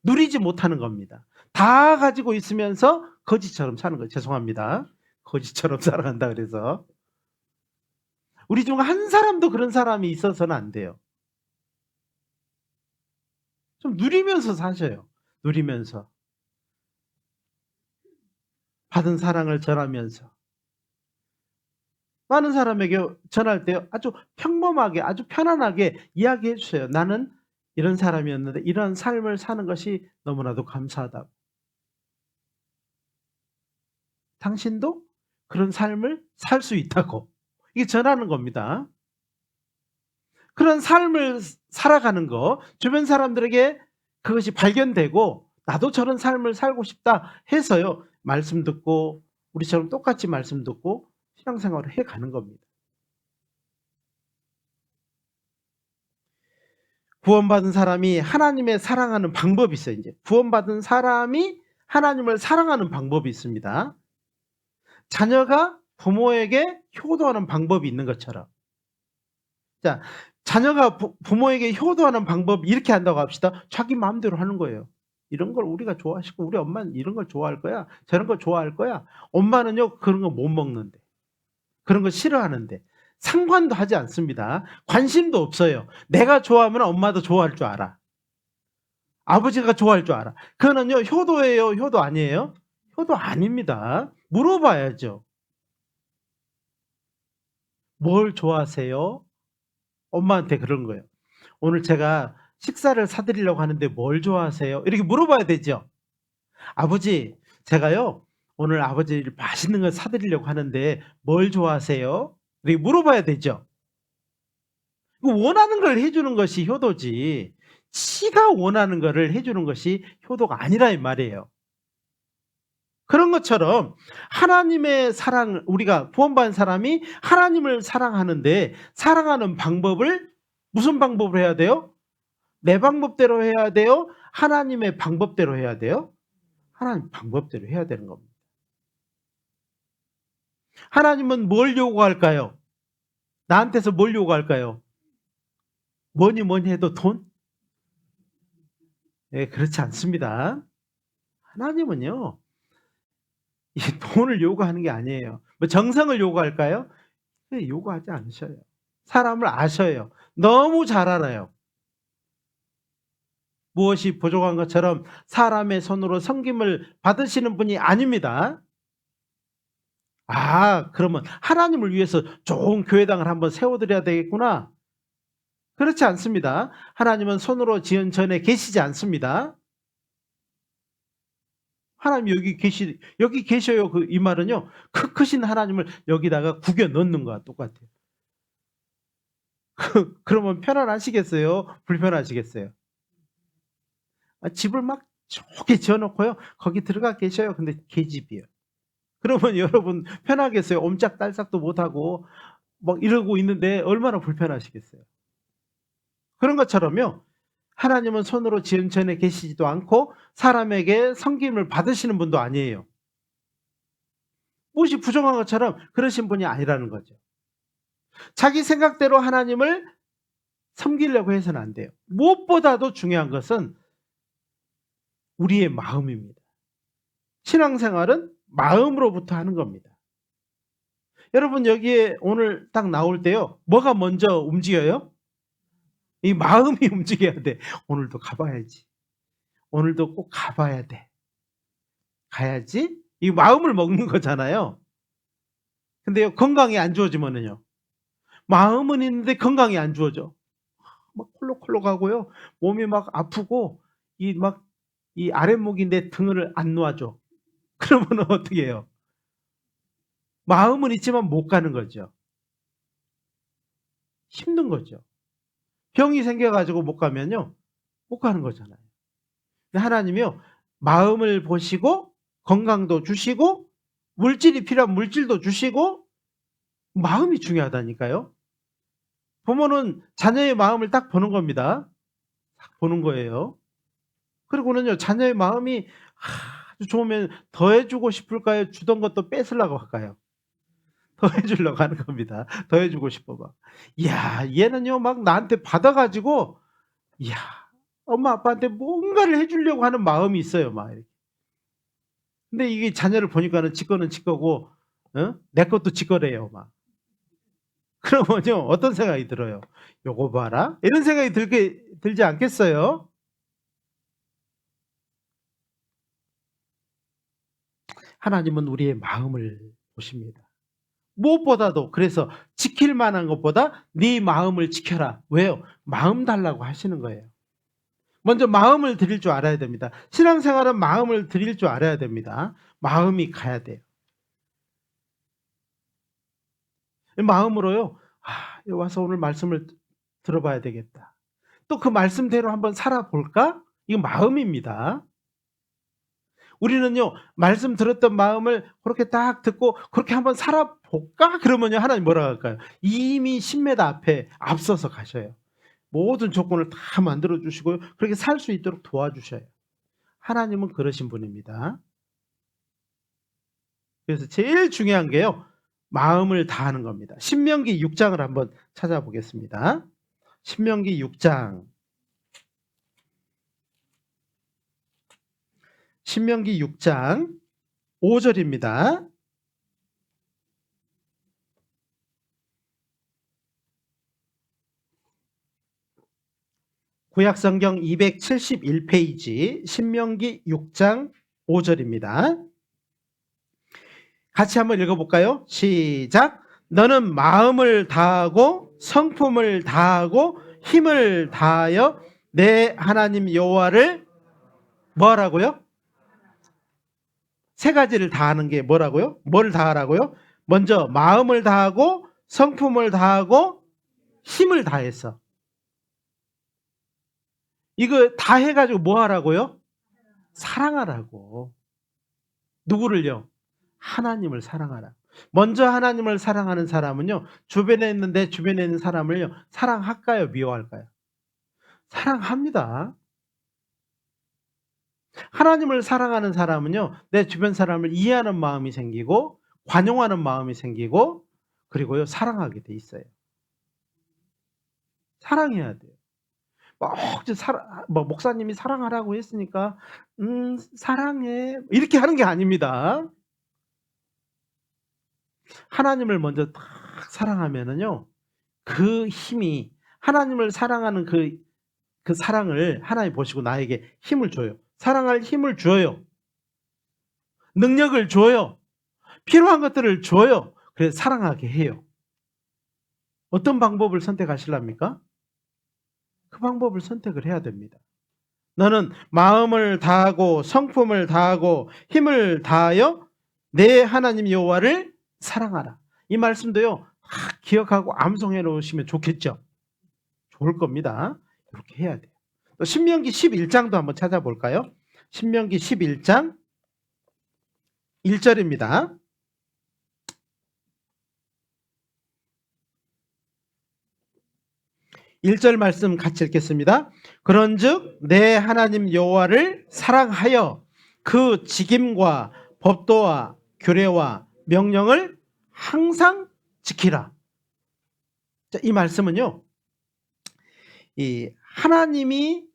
누리지 못하는 겁니다. 다 가지고 있으면서 거지처럼 사는 거예요. 죄송합니다. 거지처럼 살아간다 그래서. 우리 중 한 사람도 그런 사람이 있어서는 안 돼요. 좀 누리면서 사셔요. 누리면서. 받은 사랑을 전하면서. 많은 사람에게 전할 때 아주 평범하게 아주 편안하게 이야기해 주세요. 나는 이런 사람이었는데 이런 삶을 사는 것이 너무나도 감사하다고. 당신도 그런 삶을 살 수 있다고. 이게 전하는 겁니다. 그런 삶을 살아가는 거, 주변 사람들에게 그것이 발견되고 나도 저런 삶을 살고 싶다 해서요. 말씀 듣고 우리처럼 똑같이 말씀 듣고 신앙생활을 해가는 겁니다. 구원받은 사람이 하나님의 사랑하는 방법이 있어요. 이제 구원받은 사람이 하나님을 사랑하는 방법이 있습니다. 자녀가 부모에게 효도하는 방법이 있는 것처럼. 자, 자녀가 부모에게 효도하는 방법 이렇게 한다고 합시다. 자기 마음대로 하는 거예요. 이런 걸 우리가 좋아하시고 우리 엄마는 이런 걸 좋아할 거야. 저런 걸 좋아할 거야. 엄마는요 그런 거 못 먹는데. 그런 거 싫어하는데. 상관도 하지 않습니다. 관심도 없어요. 내가 좋아하면 엄마도 좋아할 줄 알아. 아버지가 좋아할 줄 알아. 그거는요 효도예요? 효도 아니에요? 효도 아닙니다. 물어봐야죠. 뭘 좋아하세요? 엄마한테 그런 거예요. 오늘 제가 식사를 사드리려고 하는데 뭘 좋아하세요? 이렇게 물어봐야 되죠. 아버지, 제가요 오늘 아버지 맛있는 거 사드리려고 하는데 뭘 좋아하세요? 이렇게 물어봐야 되죠. 원하는 걸 해주는 것이 효도지, 지가 원하는 거를 해주는 것이 효도가 아니라 이 말이에요. 그런 것처럼 하나님의 사랑, 우리가 구원받은 사람이 하나님을 사랑하는데 사랑하는 방법을 무슨 방법으로 해야 돼요? 내 방법대로 해야 돼요? 하나님의 방법대로 해야 돼요? 하나님 방법대로 해야 되는 겁니다. 하나님은 뭘 요구할까요? 나한테서 뭘 요구할까요? 뭐니 해도 돈? 네, 그렇지 않습니다. 하나님은요 이 돈을 요구하는 게 아니에요. 뭐 정성을 요구할까요? 네, 요구하지 않으셔요. 사람을 아셔요. 너무 잘 알아요. 무엇이 부족한 것처럼 사람의 손으로 섬김을 받으시는 분이 아닙니다. 아, 그러면 하나님을 위해서 좋은 교회당을 한번 세워드려야 되겠구나. 그렇지 않습니다. 하나님은 손으로 지은 전에 계시지 않습니다. 하나님 여기 계셔요. 이 말은요. 크신 하나님을 여기다가 구겨 넣는 거와 똑같아요. 그러면 편안하시겠어요? 불편하시겠어요? 집을 막 좋게 지어 놓고요. 거기 들어가 계셔요. 근데 계집이에요. 그러면 여러분 편하겠어요? 옴짝달싹도 못하고 막 이러고 있는데 얼마나 불편하시겠어요? 그런 것처럼요. 하나님은 손으로 지은 전에 계시지도 않고 사람에게 섬김을 받으시는 분도 아니에요. 무엇이 부정한 것처럼 그러신 분이 아니라는 거죠. 자기 생각대로 하나님을 섬기려고 해서는 안 돼요. 무엇보다도 중요한 것은 우리의 마음입니다. 신앙생활은 마음으로부터 하는 겁니다. 여러분 여기에 오늘 딱 나올 때요. 뭐가 먼저 움직여요? 이 마음이 움직여야 돼. 오늘도 가봐야지. 오늘도 꼭 가봐야 돼. 가야지. 이 마음을 먹는 거잖아요. 근데요 건강이 안 좋아지면은요. 마음은 있는데 건강이 안 좋아져. 막 콜록콜록하고요. 몸이 막 아프고 이 막 이 아랫목이 내 등을 안 놓아줘. 그러면 어떻게 해요? 마음은 있지만 못 가는 거죠. 힘든 거죠. 병이 생겨가지고 못 가면요, 못 가는 거잖아요. 근데 하나님이요, 마음을 보시고 건강도 주시고 물질이 필요한 물질도 주시고, 마음이 중요하다니까요. 부모는 자녀의 마음을 딱 보는 겁니다. 딱 보는 거예요. 그리고는요, 자녀의 마음이 아주 좋으면 더 해주고 싶을까요? 주던 것도 뺏으려고 할까요? 더 해주려고 하는 겁니다. 더 해주고 싶어 막. 이야, 얘는요, 막 나한테 받아가지고, 이야, 엄마 아빠한테 뭔가를 해주려고 하는 마음이 있어요, 막 이렇게. 근데 이게 자녀를 보니까는 지 거는 지 거고, 내 것도 지 거래요, 막. 그러면요, 어떤 생각이 들어요? 요거 봐라, 이런 생각이 들지 않겠어요? 하나님은 우리의 마음을 보십니다. 무엇보다도, 그래서 지킬 만한 것보다 네 마음을 지켜라. 왜요? 마음 달라고 하시는 거예요. 먼저 마음을 드릴 줄 알아야 됩니다. 신앙생활은 마음을 드릴 줄 알아야 됩니다. 마음이 가야 돼요. 마음으로요, 와서 오늘 말씀을 들어봐야 되겠다. 또 그 말씀대로 한번 살아볼까? 이거 마음입니다. 우리는요, 말씀 들었던 마음을 그렇게 딱 듣고 그렇게 한번 살아볼까? 그러면요, 하나님 뭐라고 할까요? 이미 10m 앞에 앞서서 가셔요. 모든 조건을 다 만들어주시고요, 그렇게 살 수 있도록 도와주셔요. 하나님은 그러신 분입니다. 그래서 제일 중요한 게요, 마음을 다하는 겁니다. 신명기 6장을 한번 찾아보겠습니다. 신명기 6장. 신명기 6장 5절입니다. 구약성경 271페이지 신명기 6장 5절입니다. 같이 한번 읽어볼까요? 시작. 너는 마음을 다하고 성품을 다하고 힘을 다하여 내 하나님 여호와를 뭐하라고요? 세 가지를 다하는 게 뭐라고요? 뭘 다하라고요? 먼저 마음을 다하고 성품을 다하고 힘을 다해서. 이거 다 해가지고 뭐 하라고요? 사랑하라고. 누구를요? 하나님을 사랑하라. 먼저 하나님을 사랑하는 사람은요, 내 주변에 있는 사람을요, 사랑할까요? 미워할까요? 사랑합니다. 하나님을 사랑하는 사람은요, 내 주변 사람을 이해하는 마음이 생기고 관용하는 마음이 생기고, 그리고요, 사랑하게 돼 있어요. 사랑해야 돼요. 목사님이 사랑하라고 했으니까 사랑해 이렇게 하는 게 아닙니다. 하나님을 먼저 딱 사랑하면은요, 그 힘이, 하나님을 사랑하는 그 사랑을 하나님 보시고 나에게 힘을 줘요. 사랑할 힘을 줘요. 능력을 줘요. 필요한 것들을 줘요. 그래서 사랑하게 해요. 어떤 방법을 선택하실랍니까? 그 방법을 선택을 해야 됩니다. 너는 마음을 다하고 성품을 다하고 힘을 다하여 내 하나님 여호와를 사랑하라. 이 말씀도요, 기억하고 암송해 놓으시면 좋겠죠. 좋을 겁니다. 이렇게 해야 돼요. 또 신명기 11장도 한번 찾아볼까요? 신명기 11장 1절입니다. 1절 말씀 같이 읽겠습니다. 그런즉 내 하나님 여호와를 사랑하여 그 직임과 법도와 규례와 명령을 항상 지키라. 자, 이 말씀은요, 이 하나님이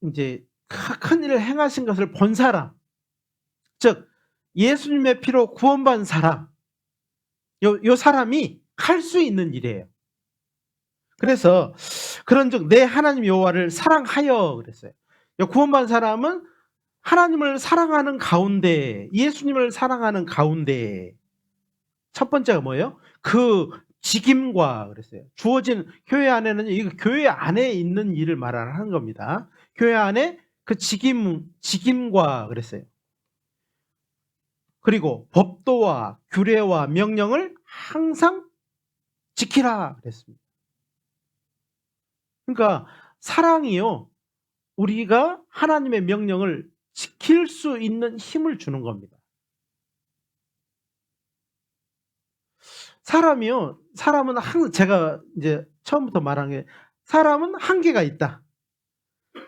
이제 큰 일을 행하신 것을 본 사람, 즉 예수님의 피로 구원받은 사람, 요 사람이 할 수 있는 일이에요. 그래서 그런즉 내 하나님 여호와를 사랑하여 그랬어요. 구원받은 사람은 하나님을 사랑하는 가운데, 예수님을 사랑하는 가운데, 첫 번째가 뭐예요? 그 직임과 그랬어요. 주어진 교회 안에는, 이거 교회 안에 있는 일을 말하는 겁니다. 교회 안에 그 직임과 그랬어요. 그리고 법도와 규례와 명령을 항상 지키라 그랬습니다. 그러니까 사랑이요, 우리가 하나님의 명령을 지킬 수 있는 힘을 주는 겁니다. 사람은 항상, 제가 이제 처음부터 말한 게, 사람은 한계가 있다.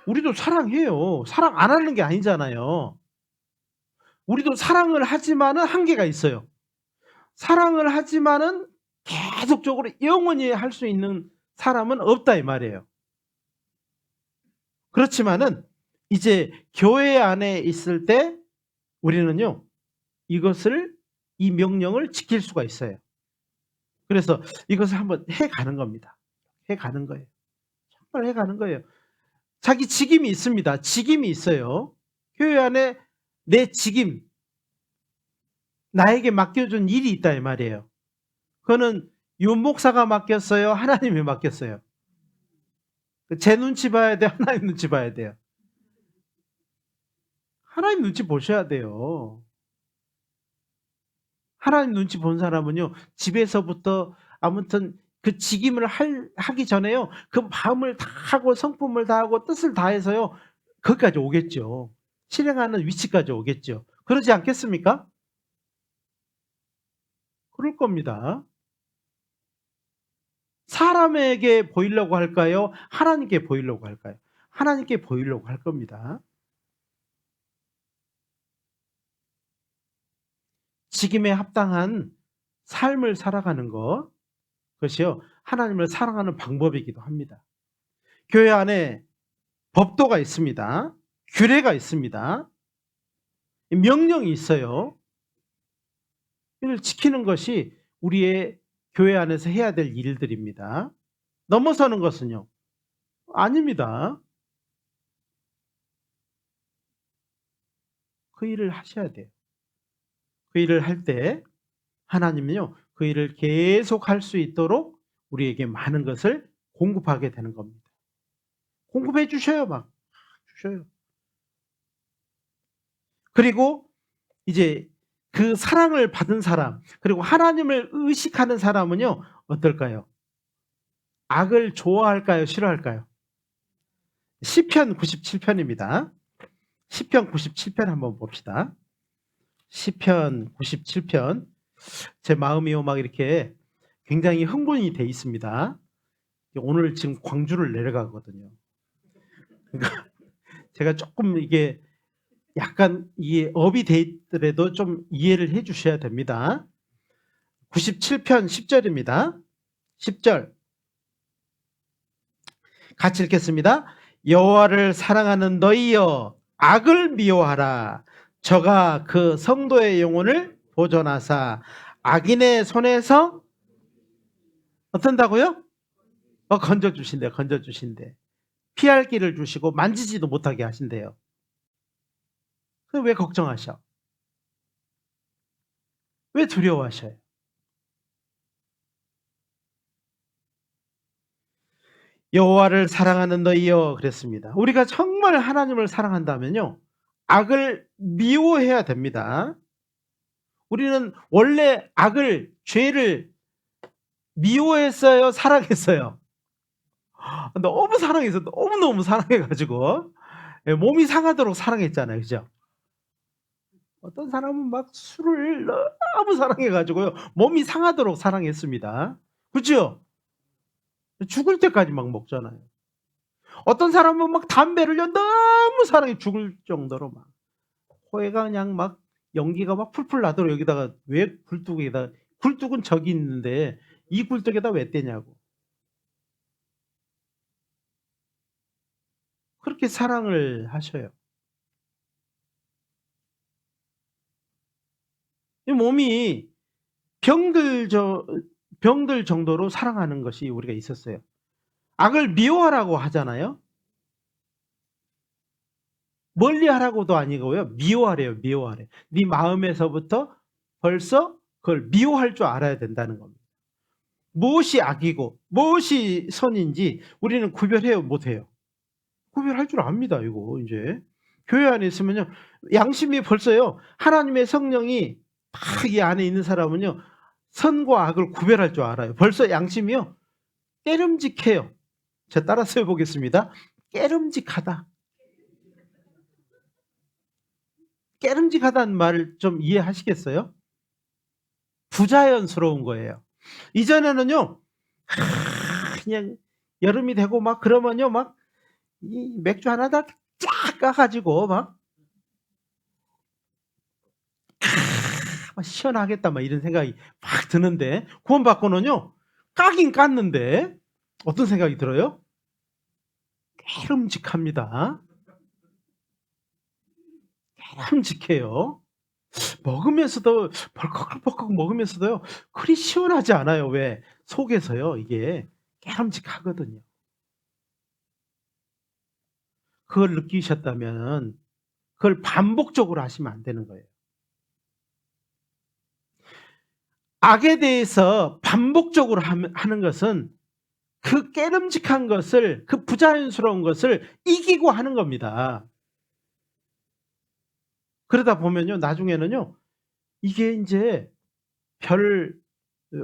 우리도 사랑해요. 사랑 안 하는 게 아니잖아요. 우리도 사랑을 하지만은 한계가 있어요. 사랑을 하지만은 계속적으로 영원히 할 수 있는 사람은 없다 이 말이에요. 그렇지만은 이제 교회 안에 있을 때 우리는요, 이 명령을 지킬 수가 있어요. 그래서 이것을 한번 해가는 겁니다. 해가는 거예요. 정말 해가는 거예요. 자기 직임이 있습니다. 직임이 있어요. 교회 안에 내 직임, 나에게 맡겨준 일이 있다 이 말이에요. 그거는 윤 목사가 맡겼어요? 하나님이 맡겼어요? 제 눈치 봐야 돼요? 하나님 눈치 봐야 돼요? 하나님 눈치 보셔야 돼요. 하나님 눈치 본 사람은요, 집에서부터 아무튼 그 직임을 하기 전에요, 그 마음을 다 하고 성품을 다하고 뜻을 다해서요, 거기까지 오겠죠. 실행하는 위치까지 오겠죠. 그러지 않겠습니까? 그럴 겁니다. 사람에게 보이려고 할까요? 하나님께 보이려고 할까요? 하나님께 보이려고 할 겁니다. 직임에 합당한 삶을 살아가는 것, 그것이요, 하나님을 사랑하는 방법이기도 합니다. 교회 안에 법도가 있습니다. 규례가 있습니다. 명령이 있어요. 이를 지키는 것이 우리의 교회 안에서 해야 될 일들입니다. 넘어서는 것은요, 아닙니다. 그 일을 하셔야 돼요. 그 일을 할 때 하나님은요, 그 일을 계속 할 수 있도록 우리에게 많은 것을 공급하게 되는 겁니다. 공급해 주셔요. 막 주셔요. 그리고 이제 그 사랑을 받은 사람, 그리고 하나님을 의식하는 사람은요, 어떨까요? 악을 좋아할까요? 싫어할까요? 시편 97편입니다. 시편 97편 한번 봅시다. 시편 97편. 제 마음이요, 막 이렇게 굉장히 흥분이 돼 있습니다. 오늘 지금 광주를 내려가거든요. 그러니까 제가 조금 이게 약간 이게 업이 돼 있더라도 좀 이해를 해 주셔야 됩니다. 97편 10절입니다. 10절. 같이 읽겠습니다. 여호와를 사랑하는 너희여, 악을 미워하라. 저가 그 성도의 영혼을 보존하사 악인의 손에서 어떤다고요? 건져주신대. 피할 길을 주시고 만지지도 못하게 하신대요. 그럼 왜 걱정하셔? 왜 두려워하셔요? 여호와를 사랑하는 너희여 그랬습니다. 우리가 정말 하나님을 사랑한다면요, 악을 미워해야 됩니다. 우리는 원래 죄를 미워했어요? 사랑했어요? 너무 사랑해서 너무너무 사랑해가지고 몸이 상하도록 사랑했잖아요. 그죠? 어떤 사람은 막 술을 너무 사랑해가지고요, 몸이 상하도록 사랑했습니다. 그죠? 죽을 때까지 막 먹잖아요. 어떤 사람은 막 담배를요, 너무 사랑해 죽을 정도로 막 코에가 그냥 막 연기가 막 풀풀 나도록, 여기다가 왜 굴뚝은 저기 있는데 이 굴뚝에다 왜 떼냐고. 그렇게 사랑을 하셔요. 이 몸이 병들 정도로 사랑하는 것이 우리가 있었어요. 악을 미워하라고 하잖아요. 멀리하라고도 아니고요, 미워하래요. 미워하래. 네 마음에서부터 벌써 그걸 미워할 줄 알아야 된다는 겁니다. 무엇이 악이고 무엇이 선인지 우리는 구별해요, 못해요? 구별할 줄 압니다. 이거 이제 교회 안에 있으면요. 양심이 벌써요. 하나님의 성령이 딱 이 안에 있는 사람은요. 선과 악을 구별할 줄 알아요. 벌써 양심이요. 깨름직해요. 제가 따라서 해보겠습니다. 깨름직하다. 깨름직하다는 말을 좀 이해하시겠어요? 부자연스러운 거예요. 이전에는요. 그냥 여름이 되고 막 그러면요. 막 이 맥주 하나 다 쫙 까가지고 막 시원하겠다 막 이런 생각이 막 드는데 구원받고는요. 까긴 깠는데 어떤 생각이 들어요? 깨름직합니다. 깨름직해요. 먹으면서도 벌컥벌컥 먹으면서도요. 그리 시원하지 않아요. 왜? 속에서요. 이게 깨름직하거든요. 그걸 느끼셨다면 그걸 반복적으로 하시면 안 되는 거예요. 악에 대해서 반복적으로 하는 것은 그 깨름직한 것을, 그 부자연스러운 것을 이기고 하는 겁니다. 그러다 보면요, 나중에는요, 이게 이제 별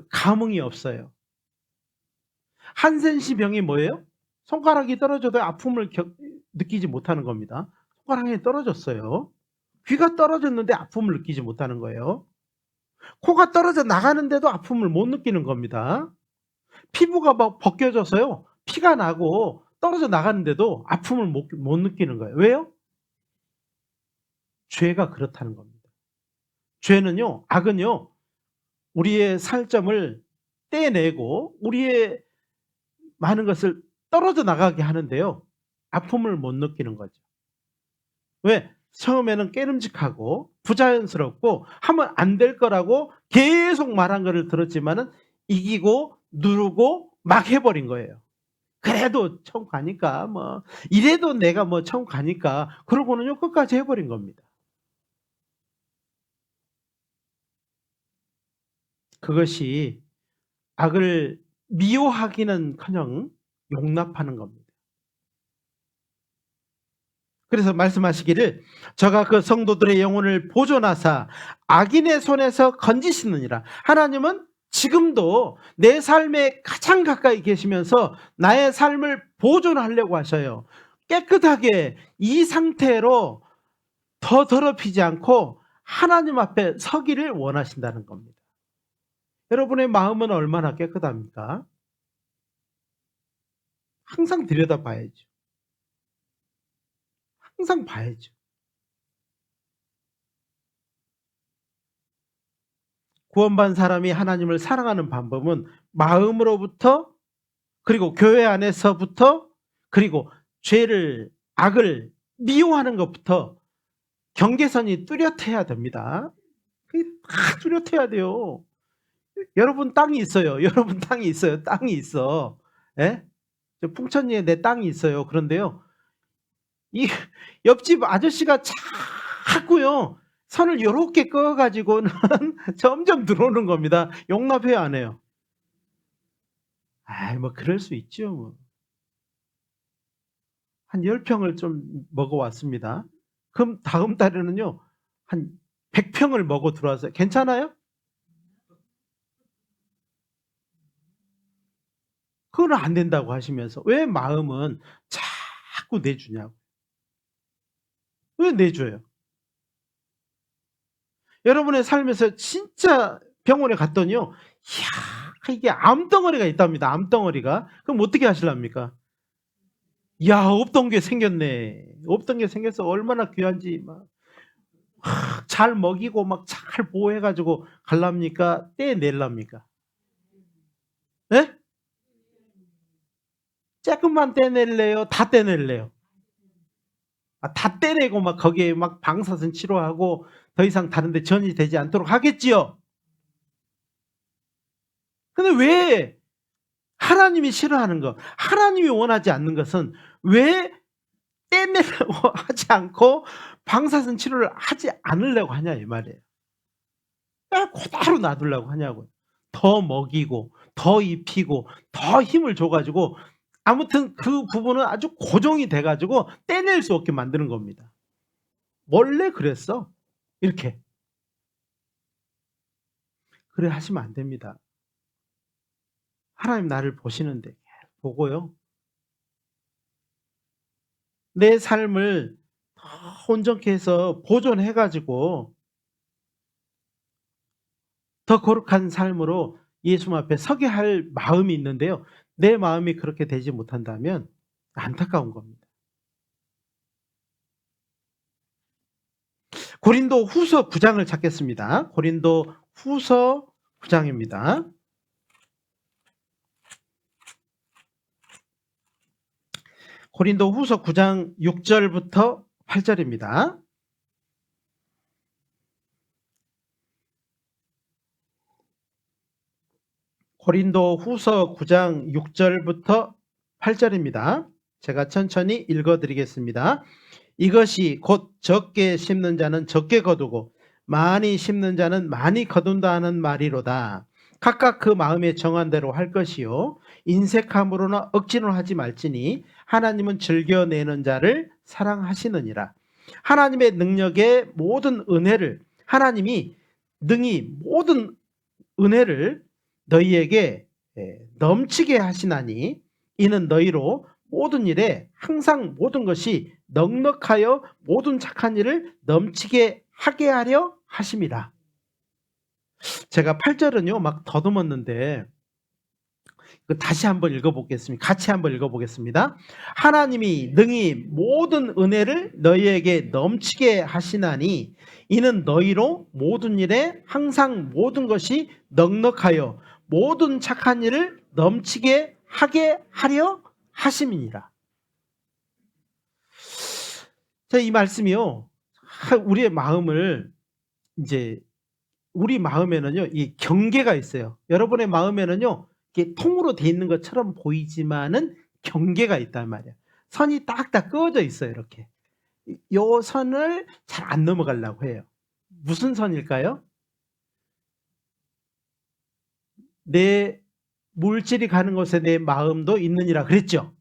감흥이 없어요. 한센시 병이 뭐예요? 손가락이 떨어져도 아픔을 느끼지 못하는 겁니다. 손가락이 떨어졌어요. 귀가 떨어졌는데 아픔을 느끼지 못하는 거예요. 코가 떨어져 나가는데도 아픔을 못 느끼는 겁니다. 피부가 막 벗겨져서요. 피가 나고 떨어져 나가는데도 아픔을 못 느끼는 거예요. 왜요? 죄가 그렇다는 겁니다. 죄는요, 악은요, 우리의 살점을 떼내고 우리의 많은 것을 떨어져 나가게 하는데요. 아픔을 못 느끼는 거죠. 왜? 처음에는 깨름직하고 부자연스럽고 하면 안 될 거라고 계속 말한 거를 들었지만은 이기고 누르고 막 해버린 거예요. 그래도 천국 가니까 뭐 이래도 내가 뭐 천국 가니까 그러고는요 끝까지 해버린 겁니다. 그것이 악을 미워하기는커녕 용납하는 겁니다. 그래서 말씀하시기를 저가 그 성도들의 영혼을 보존하사 악인의 손에서 건지시느니라. 하나님은 지금도 내 삶에 가장 가까이 계시면서 나의 삶을 보존하려고 하셔요. 깨끗하게 이 상태로 더 더럽히지 않고 하나님 앞에 서기를 원하신다는 겁니다. 여러분의 마음은 얼마나 깨끗합니까? 항상 들여다봐야죠. 항상 봐야죠. 구원받은 사람이 하나님을 사랑하는 방법은 마음으로부터 그리고 교회 안에서부터 그리고 죄를 악을 미워하는 것부터 경계선이 뚜렷해야 됩니다. 그게 다 뚜렷해야 돼요. 여러분 땅이 있어요. 여러분 땅이 있어요. 땅이 있어. 예? 풍천리에 내 땅이 있어요. 그런데요. 이 옆집 아저씨가 자꾸요. 선을 요렇게 그어 가지고는 점점 들어오는 겁니다. 용납해요, 안 해요? 아이 뭐 그럴 수 있죠, 뭐. 한 10평을 좀 먹어 왔습니다. 그럼 다음 달에는요. 한 100평을 먹어 들어와서 괜찮아요? 그거는 안 된다고 하시면서 왜 마음은 자꾸 내주냐고. 왜 내줘요? 여러분의 삶에서 진짜 병원에 갔더니요. 이야 이게 암덩어리가 있답니다. 암덩어리가. 그럼 어떻게 하실랍니까? 야 없던 게 생겼네. 없던 게 생겨서 얼마나 귀한지 막 잘 먹이고 막 잘 보호해 가지고 갈랍니까? 떼낼랍니까? 예? 조금만 떼낼래요? 다 떼낼래요? 다 떼내고 막 거기에 막 방사선 치료하고 더 이상 다른 데 전이 되지 않도록 하겠지요. 근데 왜 하나님이 싫어하는 것, 하나님이 원하지 않는 것은 왜 떼내려고 하지 않고 방사선 치료를 하지 않으려고 하냐 이 말이에요. 왜 그대로 놔두려고 하냐고요. 더 먹이고 더 입히고 더 힘을 줘 가지고 아무튼 그 부분은 아주 고정이 돼 가지고 떼낼 수 없게 만드는 겁니다. 원래 그랬어. 이렇게. 그래 하시면 안 됩니다. 하나님 나를 보시는데 보고요. 내 삶을 더 온전케 해서 보존해 가지고 더 거룩한 삶으로 예수 앞에 서게 할 마음이 있는데요. 내 마음이 그렇게 되지 못한다면 안타까운 겁니다. 고린도 후서 9장을 찾겠습니다. 고린도 후서 9장입니다. 고린도 후서 9장 6절부터 8절입니다. 고린도 후서 9장 6절부터 8절입니다. 제가 천천히 읽어드리겠습니다. 이것이 곧 적게 심는 자는 적게 거두고 많이 심는 자는 많이 거둔다 하는 말이로다. 각각 그 마음에 정한 대로 할 것이요 인색함으로나 억지로 하지 말지니 하나님은 즐겨내는 자를 사랑하시느니라. 하나님의 능력의 모든 은혜를 하나님이 능히 모든 은혜를 너희에게 넘치게 하시나니 이는 너희로 모든 일에 항상 모든 것이 넉넉하여 모든 착한 일을 넘치게 하게 하려 하심이라. 제가 8절은요 막 더듬었는데 다시 한번 읽어보겠습니다. 같이 한번 읽어보겠습니다. 하나님이 능히 모든 은혜를 너희에게 넘치게 하시나니 이는 너희로 모든 일에 항상 모든 것이 넉넉하여 모든 착한 일을 넘치게 하게 하려 하심이니라. 자, 이 말씀이요 우리의 마음을 이제 우리 마음에는요 이 경계가 있어요. 여러분의 마음에는요 이게 통으로 돼 있는 것처럼 보이지만은 경계가 있단 말이에요. 선이 딱딱 그어져 있어요. 이렇게 요 선을 잘 안 넘어가려고 해요. 무슨 선일까요? 내 물질이 가는 곳에 내 마음도 있느니라 그랬죠.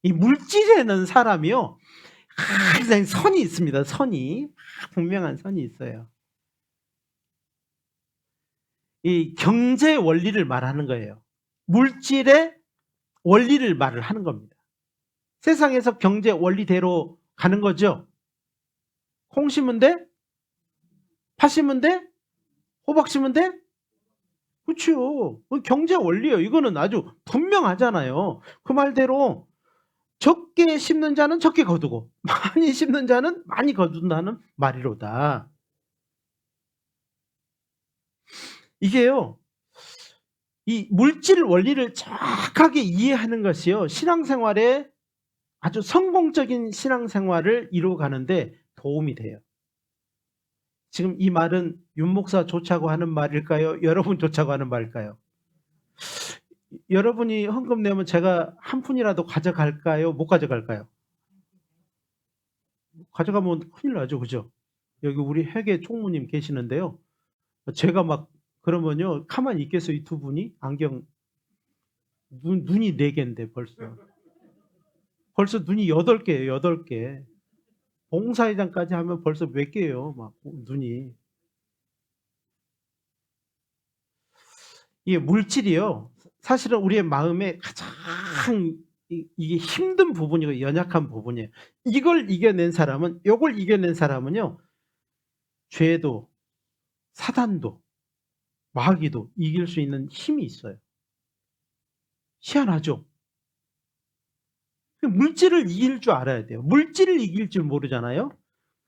이 물질에는 사람이요 항상 선이 있습니다. 선이 분명한 선이 있어요. 이 경제 원리를 말하는 거예요. 물질의 원리를 말을 하는 겁니다. 세상에서 경제 원리대로 가는 거죠. 콩 심으면 돼? 파 심으면 돼? 호박 심으면 돼? 그렇죠. 경제 원리예요. 이거는 아주 분명하잖아요. 그 말대로 적게 심는 자는 적게 거두고 많이 심는 자는 많이 거둔다는 말이로다. 이게요. 이 물질 원리를 정확하게 이해하는 것이요. 신앙생활에 아주 성공적인 신앙생활을 이루어가는데 도움이 돼요. 지금 이 말은 윤 목사 좋자고 하는 말일까요? 여러분 좋자고 하는 말일까요? 여러분이 헌금 내면 제가 한 푼이라도 가져갈까요? 못 가져갈까요? 가져가면 큰일 나죠. 그죠? 여기 우리 회계 총무님 계시는데요. 제가 막 그러면요. 가만히 있겠어요. 이 두 분이? 안경 눈이 4개인데 벌써 눈이 8개예요. 8개. 봉사회장까지 하면 벌써 몇 개예요. 막 눈이. 이게 물질이요. 사실은 우리의 마음에 가장 이게 힘든 부분이고 연약한 부분이에요. 이걸 이겨낸 사람은 이걸 이겨낸 사람은요. 죄도 사단도 마귀도 이길 수 있는 힘이 있어요. 희한하죠. 물질을 이길 줄 알아야 돼요. 물질을 이길 줄 모르잖아요.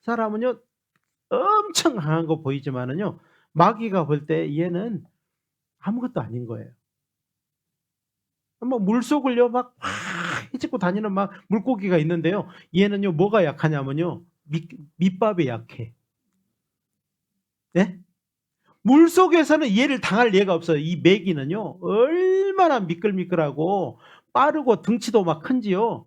사람은요 엄청 강한 거 보이지만은요 마귀가 볼 때 얘는 아무것도 아닌 거예요. 뭐 물속을요 막 헤집고 다니는 막 물고기가 있는데요. 얘는요 뭐가 약하냐면요 밑밥이 약해. 네? 물속에서는 얘를 당할 예가 없어요. 이 메기는요 얼마나 미끌미끌하고 빠르고 덩치도 막 큰지요.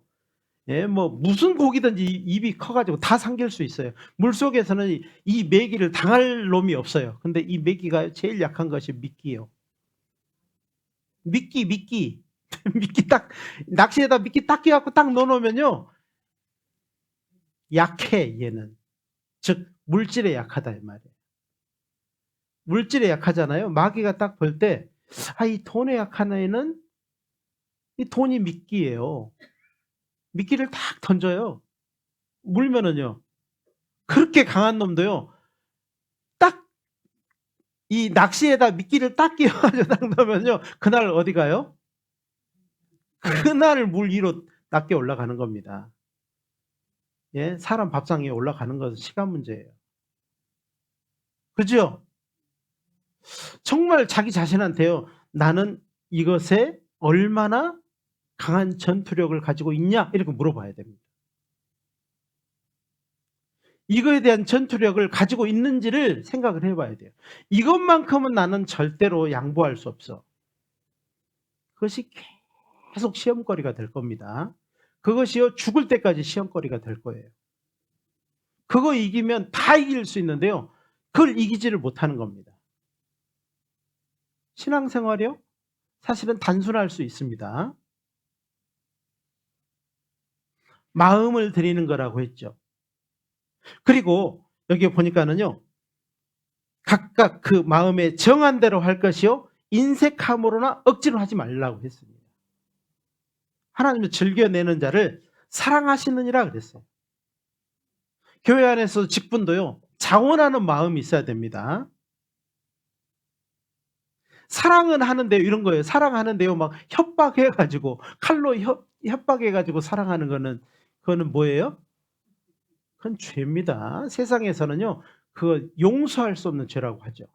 예, 뭐 무슨 고기든지 입이 커가지고 다 삼킬 수 있어요. 물속에서는 이 메기를 당할 놈이 없어요. 근데 이 메기가 제일 약한 것이 미끼요. 미끼 미끼 딱 낚시에다 미끼 딱 끼갖고 딱 넣어놓으면요 약해 얘는. 즉 물질에 약하다 이 말이에요. 물질에 약하잖아요. 마귀가 딱 볼 때 이 돈에 약한 애는 이 돈이 미끼예요. 미끼를 딱 던져요. 물면은요. 그렇게 강한 놈도요. 딱 이 낚시에다 미끼를 딱 끼워가지고 딱 넣으면요. 그날 어디 가요? 그날 물 위로 낮게 올라가는 겁니다. 예, 사람 밥상 위에 올라가는 것은 시간 문제예요. 그죠? 정말 자기 자신한테요. 나는 이것에 얼마나 강한 전투력을 가지고 있냐? 이렇게 물어봐야 됩니다. 이거에 대한 전투력을 가지고 있는지를 생각을 해봐야 돼요. 이것만큼은 나는 절대로 양보할 수 없어. 그것이 계속 시험거리가 될 겁니다. 그것이요, 죽을 때까지 시험거리가 될 거예요. 그거 이기면 다 이길 수 있는데요. 그걸 이기지를 못하는 겁니다. 신앙생활이요? 사실은 단순할 수 있습니다. 마음을 드리는 거라고 했죠. 그리고 여기 보니까는요. 각각 그 마음에 정한 대로 할 것이요. 인색함으로나 억지로 하지 말라고 했습니다. 하나님은 즐겨내는 자를 사랑하시느니라 그랬어요. 교회 안에서 직분도요. 자원하는 마음이 있어야 됩니다. 사랑은 하는데요. 이런 거예요. 사랑하는데요. 막 협박해가지고 칼로 협박해가지고 사랑하는 거는 그거는 뭐예요? 그건 죄입니다. 세상에서는요. 그거 용서할 수 없는 죄라고 하죠.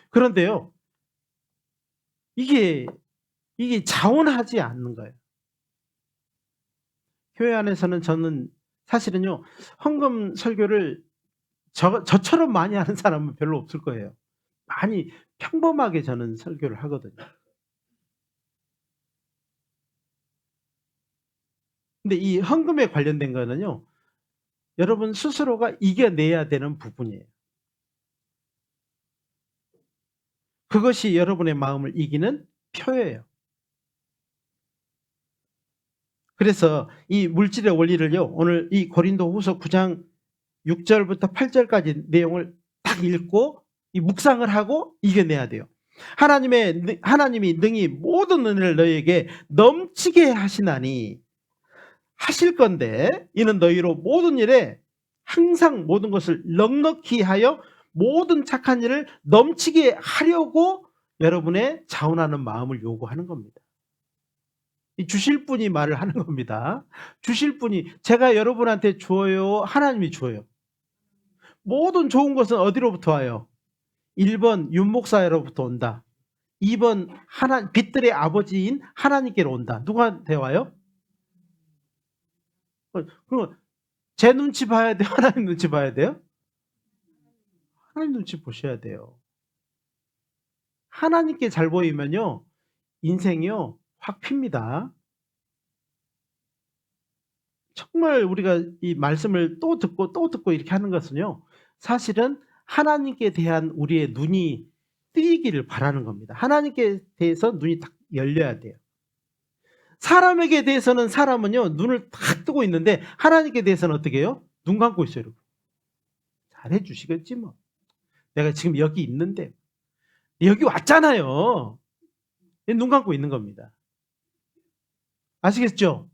그런데요. 이게 자원하지 않는 거예요. 교회 안에서는 저는 사실은요. 헌금 설교를 저처럼 많이 하는 사람은 별로 없을 거예요. 많이 평범하게 저는 설교를 하거든요. 근데 이 헌금에 관련된 거는요. 여러분 스스로가 이겨내야 되는 부분이에요. 그것이 여러분의 마음을 이기는 표예요. 그래서 이 물질의 원리를요. 오늘 이 고린도후서 9장 6절부터 8절까지 내용을 딱 읽고 이 묵상을 하고 이겨내야 돼요. 하나님이 능히 모든 은혜를 너희에게 넘치게 하시나니 하실 건데 이는 너희로 모든 일에 항상 모든 것을 넉넉히 하여 모든 착한 일을 넘치게 하려고 여러분의 자원하는 마음을 요구하는 겁니다. 주실 분이 말을 하는 겁니다. 주실 분이 제가 여러분한테 줘요, 하나님이 줘요. 모든 좋은 것은 어디로부터 와요? 1번 윤목사로부터 온다. 2번 빛들의 아버지인 하나님께로 온다. 누구한테 와요? 그럼 제 눈치 봐야 돼요? 하나님 눈치 봐야 돼요? 하나님 눈치 보셔야 돼요. 하나님께 잘 보이면요. 인생이요. 확 핍니다. 정말 우리가 이 말씀을 또 듣고 이렇게 하는 것은요. 사실은 하나님께 대한 우리의 눈이 뜨이기를 바라는 겁니다. 하나님께 대해서 눈이 딱 열려야 돼요. 사람에게 대해서는 사람은요. 눈을 탁 뜨고 있는데 하나님께 대해서는 어떻게 해요? 눈 감고 있어요. 여러분. 잘해 주시겠지 뭐. 내가 지금 여기 있는데 여기 왔잖아요. 눈 감고 있는 겁니다. 아시겠죠?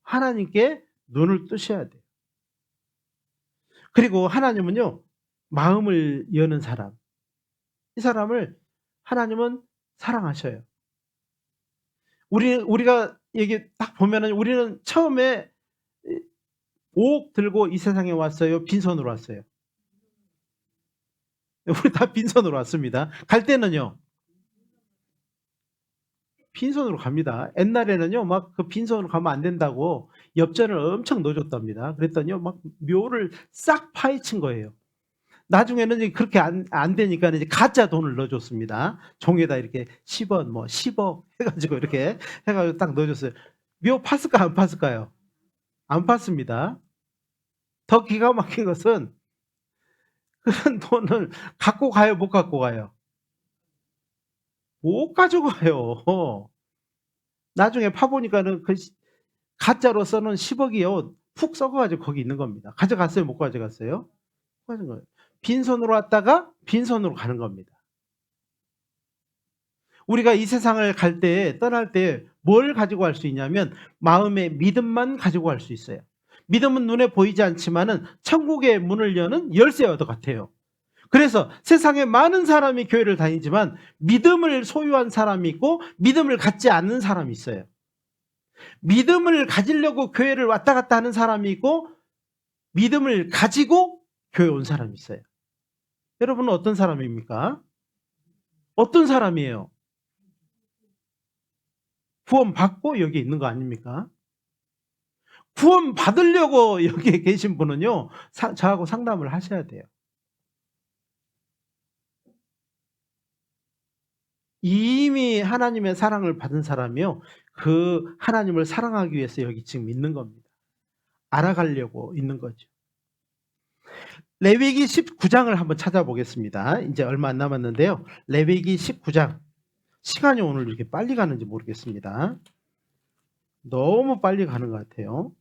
하나님께 눈을 뜨셔야 돼요. 그리고 하나님은요. 마음을 여는 사람. 이 사람을 하나님은 사랑하셔요. 우리가 여기 딱 보면은 우리는 처음에 5억 들고 이 세상에 왔어요. 빈손으로 왔어요. 우리 다 빈손으로 왔습니다. 갈 때는요. 빈손으로 갑니다. 옛날에는요. 막 그 빈손으로 가면 안 된다고 엽전을 엄청 넣어줬답니다. 그랬더니요. 막 묘를 싹 파헤친 거예요. 나중에는 이제 그렇게 안 되니까 이제 가짜 돈을 넣어줬습니다. 종에다 이렇게 10원, 뭐 10억 해가지고 이렇게 해가지고 딱 넣어줬어요. 묘 팠을까 안 팠을까요? 안 팠습니다. 더 기가 막힌 것은 그런 돈을 갖고 가요, 못 갖고 가요? 못 가져가요. 나중에 파보니까는 그 가짜로 써놓은 10억이요. 푹 썩어가지고 거기 있는 겁니다. 가져갔어요? 못 가져갔어요? 가진 거예요. 빈손으로 왔다가 빈손으로 가는 겁니다. 우리가 이 세상을 갈 때, 떠날 때 뭘 가지고 갈 수 있냐면 마음의 믿음만 가지고 갈 수 있어요. 믿음은 눈에 보이지 않지만은 천국의 문을 여는 열쇠와 같아요. 그래서 세상에 많은 사람이 교회를 다니지만 믿음을 소유한 사람이 있고 믿음을 갖지 않는 사람이 있어요. 믿음을 가지려고 교회를 왔다 갔다 하는 사람이 있고 믿음을 가지고 교회 온 사람이 있어요. 여러분은 어떤 사람입니까? 어떤 사람이에요? 구원 받고 여기 있는 거 아닙니까? 구원 받으려고 여기에 계신 분은요, 저하고 상담을 하셔야 돼요. 이미 하나님의 사랑을 받은 사람이요, 그 하나님을 사랑하기 위해서 여기 지금 있는 겁니다. 알아가려고 있는 거죠. 레위기 19장을 한번 찾아보겠습니다. 이제 얼마 안 남았는데요. 레위기 19장. 시간이 오늘 이렇게 빨리 가는지 모르겠습니다. 너무 빨리 가는 것 같아요.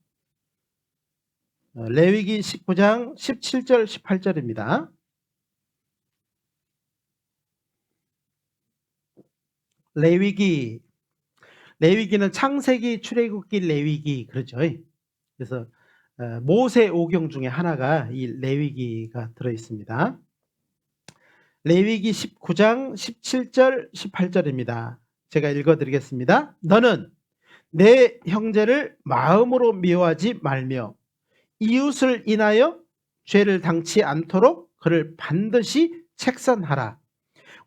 레위기 19장 17절 18절입니다. 레위기는 창세기, 출애굽기, 레위기 그러죠. 그래서 모세 오경 중에 하나가 이 레위기가 들어 있습니다. 레위기 19장 17절 18절입니다. 제가 읽어드리겠습니다. 너는 내 형제를 마음으로 미워하지 말며 이웃을 인하여 죄를 당치 않도록 그를 반드시 책선하라.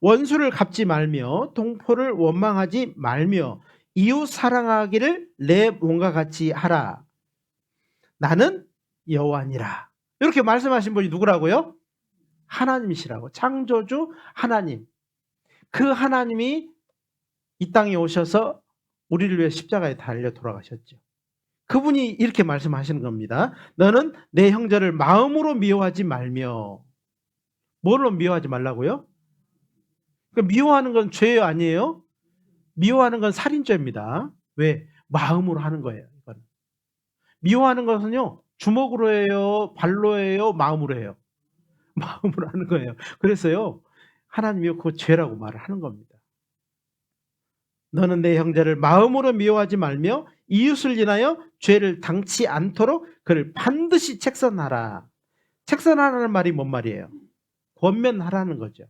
원수를 갚지 말며 동포를 원망하지 말며 이웃 사랑하기를 내 몸과 같이 하라. 나는 여호와니라. 이렇게 말씀하신 분이 누구라고요? 하나님이시라고. 창조주 하나님. 그 하나님이 이 땅에 오셔서 우리를 위해 십자가에 달려 돌아가셨죠. 그분이 이렇게 말씀하시는 겁니다. 너는 내 형제를 마음으로 미워하지 말며. 뭘로 미워하지 말라고요? 그러니까 미워하는 건 죄 아니에요? 미워하는 건 살인죄입니다. 왜? 마음으로 하는 거예요. 이건. 미워하는 것은요, 주먹으로 해요, 발로 해요, 마음으로 해요. 마음으로 하는 거예요. 그래서요, 하나님이 그거 죄라고 말을 하는 겁니다. 너는 내 형제를 마음으로 미워하지 말며 이웃을 인하여 죄를 당치 않도록 그를 반드시 책선하라. 책선하라는 말이 뭔 말이에요? 권면하라는 거죠.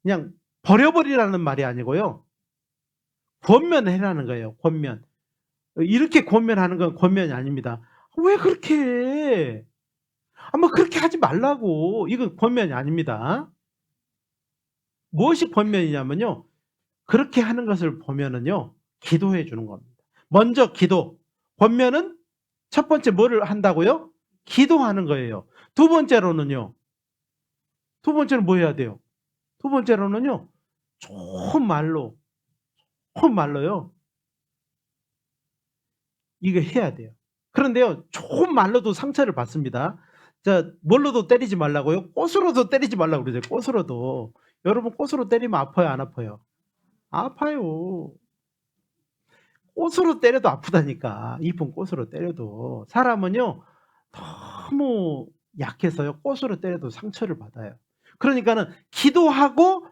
그냥 버려버리라는 말이 아니고요. 권면해라는 거예요. 권면. 이렇게 권면하는 건 권면이 아닙니다. 왜 그렇게 해? 뭐 그렇게 하지 말라고. 이건 권면이 아닙니다. 무엇이 권면이냐면요, 그렇게 하는 것을 보면은요, 기도해 주는 겁니다. 먼저 기도. 권면은 첫 번째 뭐를 한다고요? 기도하는 거예요. 두 번째로는요, 두 번째는 뭐 해야 돼요? 두 번째로는요, 좋은 말로요, 이거 해야 돼요. 그런데요, 좋은 말로도 상처를 받습니다. 자, 뭘로도 때리지 말라고요? 꽃으로도 때리지 말라고 그러죠. 꽃으로도. 여러분, 꽃으로 때리면 아파요, 안 아파요? 아파요. 꽃으로 때려도 아프다니까. 이쁜 꽃으로 때려도. 사람은요, 너무 약해서요, 꽃으로 때려도 상처를 받아요. 그러니까는 기도하고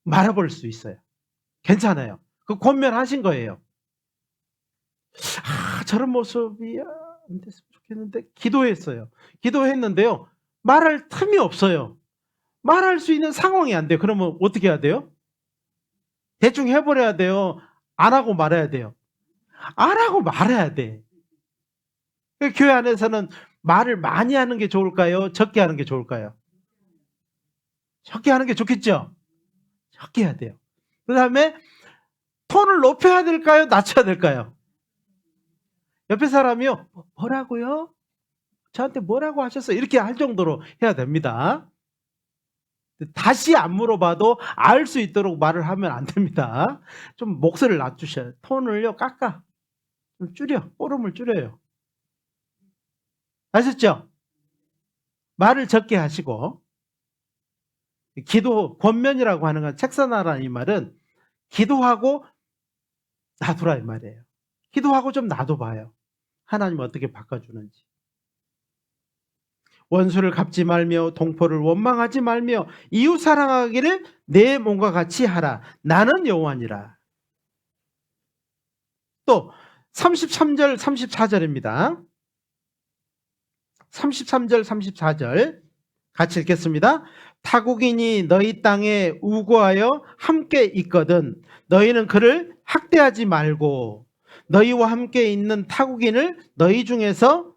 말아버릴 수 있어요. 괜찮아요. 그 권면하신 거예요. 저런 모습이 안 됐으면 좋겠는데 기도했어요. 기도했는데요, 말할 틈이 없어요. 말할 수 있는 상황이 안 돼요. 그러면 어떻게 해야 돼요? 대충 해버려야 돼요? 안 하고 말아야 돼요? 안 하고 말아야 돼. 교회 안에서는 말을 많이 하는 게 좋을까요? 적게 하는 게 좋을까요? 적게 하는 게 좋겠죠? 적게 해야 돼요. 그 다음에 톤을 높여야 될까요? 낮춰야 될까요? 옆에 사람이요, 뭐라고요? 저한테 뭐라고 하셨어요? 이렇게 할 정도로 해야 됩니다. 다시 안 물어봐도 알 수 있도록 말을 하면 안 됩니다. 좀 목소리를 낮추셔요. 톤을요, 깎아. 좀 줄여. 꼬름을 줄여요. 아셨죠? 말을 적게 하시고. 기도, 권면이라고 하는 건 책선하라는 이 말은 기도하고 놔두라 이 말이에요. 기도하고 좀 놔둬봐요. 하나님 어떻게 바꿔주는지. 원수를 갚지 말며 동포를 원망하지 말며 이웃 사랑하기를 내 몸과 같이 하라. 나는 여호와니라. 또 33절 34절입니다. 33절 34절 같이 읽겠습니다. 타국인이 너희 땅에 우고하여 함께 있거든 너희는 그를 학대하지 말고 너희와 함께 있는 타국인을 너희 중에서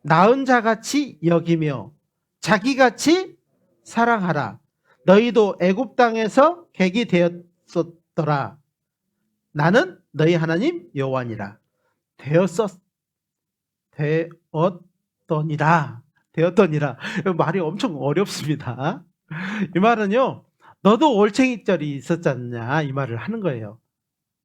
나은 자같이 여기며 자기같이 사랑하라. 너희도 애굽 땅에서 객이 되었었더라. 나는 너희 하나님 여호와니라. 되었더니라. 말이 엄청 어렵습니다. 이 말은요, 너도 올챙이절이 있었잖냐 이 말을 하는 거예요.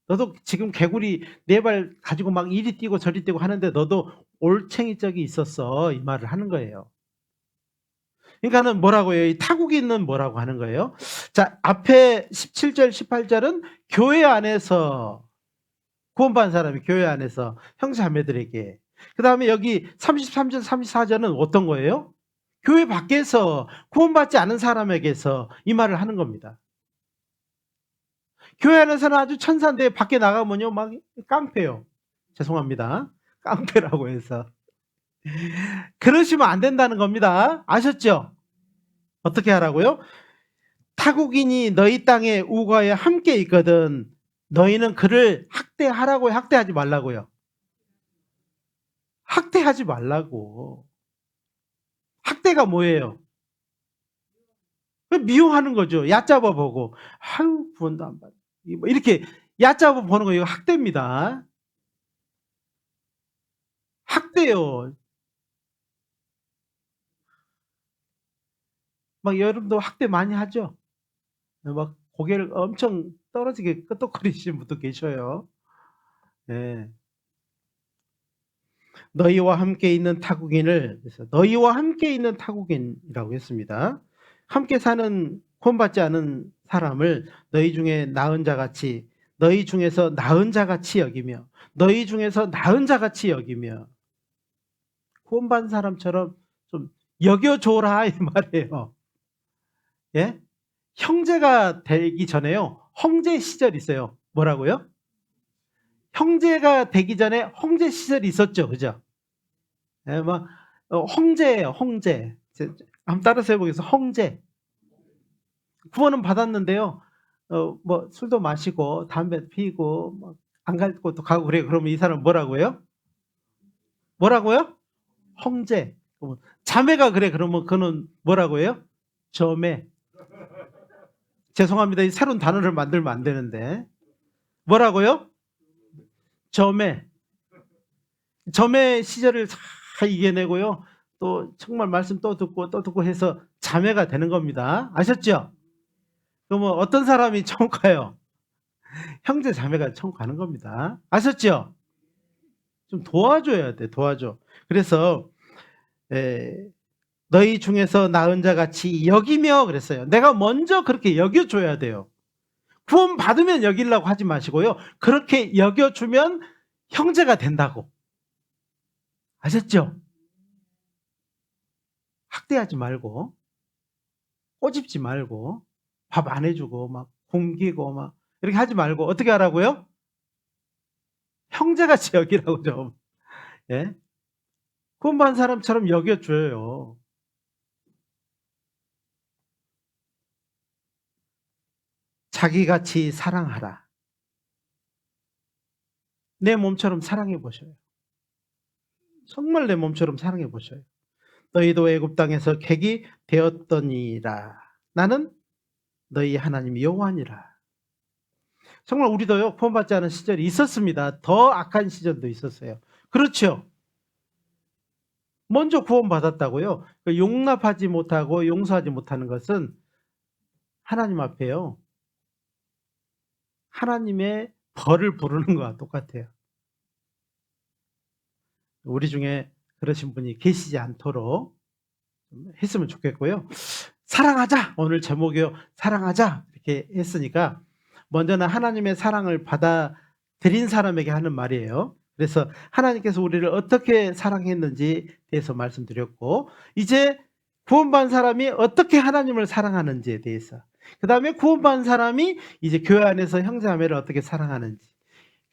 너도 지금 개구리 4발 가지고 막 이리 뛰고 저리 뛰고 하는데 너도 올챙이 적이 있었어 이 말을 하는 거예요. 그러니까는 뭐라고요? 이 타국인은 뭐라고 하는 거예요? 자, 앞에 17절 18절은 교회 안에서 구원받은 사람이 교회 안에서 형제자매들에게, 그 다음에 여기 33절 34절은 어떤 거예요? 교회 밖에서 구원받지 않은 사람에게서 이 말을 하는 겁니다. 교회 안에서는 아주 천사인데 밖에 나가면요 막 깡패요. 죄송합니다. 깡패라고 해서 그러시면 안 된다는 겁니다. 아셨죠? 어떻게 하라고요? 타국인이 너희 땅에 우거하여 함께 있거든 너희는 그를 학대하라고요? 학대하지 말라고요? 학대하지 말라고. 학대가 뭐예요? 미워하는 거죠. 얕잡아 보고 아유 구원도 안 받아 이렇게 얕잡아 보는 거 이거 학대입니다. 학대요. 막 여러분도 학대 많이 하죠? 막 고개를 엄청 떨어지게 끄덕거리시는 분도 계셔요. 네. 너희와 함께 있는 타국인을, 그래서 너희와 함께 있는 타국인이라고 했습니다. 함께 사는 구원받지 않은 사람을 너희 중에 나은 자같이, 너희 중에서 나은 자같이 여기며, 너희 중에서 나은 자같이 여기며, 구원받은 사람처럼 좀 여겨줘라 이 말이에요. 예? 형제가 되기 전에요 형제 시절이 있어요. 뭐라고요? 형제가 되기 전에 형제 시절이 있었죠. 그죠? 예, 막 형제예요. 형제. 한번 따라서 해보겠습니다. 형제. 구원은 받았는데요. 뭐 술도 마시고 담배 피고 뭐 안 갈 곳도 가고 그래요. 그러면 이 사람 뭐라고요? 뭐라고요? 형제. 자매가 그래. 그러면 그는 뭐라고 해요? 저매. 죄송합니다. 이 새로운 단어를 만들면 안 되는데. 뭐라고요? 저매. 저매 시절을 다 이겨내고요. 또 정말 말씀 또 듣고 해서 자매가 되는 겁니다. 아셨죠? 그러면 어떤 사람이 천국 가요? 형제 자매가 천국 가는 겁니다. 아셨죠? 좀 도와줘야 돼. 도와줘. 그래서 너희 중에서 나은 자같이 여기며 그랬어요. 내가 먼저 그렇게 여겨줘야 돼요. 구원 받으면 여기려고 하지 마시고요. 그렇게 여겨주면 형제가 된다고. 아셨죠? 학대하지 말고 꼬집지 말고 밥 안 해주고 막 굶기고 막 이렇게 하지 말고 어떻게 하라고요? 형제같이 여기라고 좀. 예? 구원받은 사람처럼 여겨줘요. 자기같이 사랑하라. 내 몸처럼 사랑해 보셔요. 정말 내 몸처럼 사랑해 보셔요. 너희도 애굽 땅에서 객이 되었더니라. 나는 너희 하나님 여호와니라. 정말 우리도요 구원받지 않은 시절이 있었습니다. 더 악한 시절도 있었어요. 그렇죠? 먼저 구원받았다고요. 용납하지 못하고 용서하지 못하는 것은 하나님 앞에요 하나님의 벌을 부르는 것과 똑같아요. 우리 중에 그러신 분이 계시지 않도록 했으면 좋겠고요. 사랑하자. 오늘 제목이요. 사랑하자. 이렇게 했으니까 먼저는 하나님의 사랑을 받아 드린 사람에게 하는 말이에요. 그래서 하나님께서 우리를 어떻게 사랑했는지에 대해서 말씀드렸고, 이제 구원받은 사람이 어떻게 하나님을 사랑하는지에 대해서, 그 다음에 구원받은 사람이 이제 교회 안에서 형제자매를 어떻게 사랑하는지,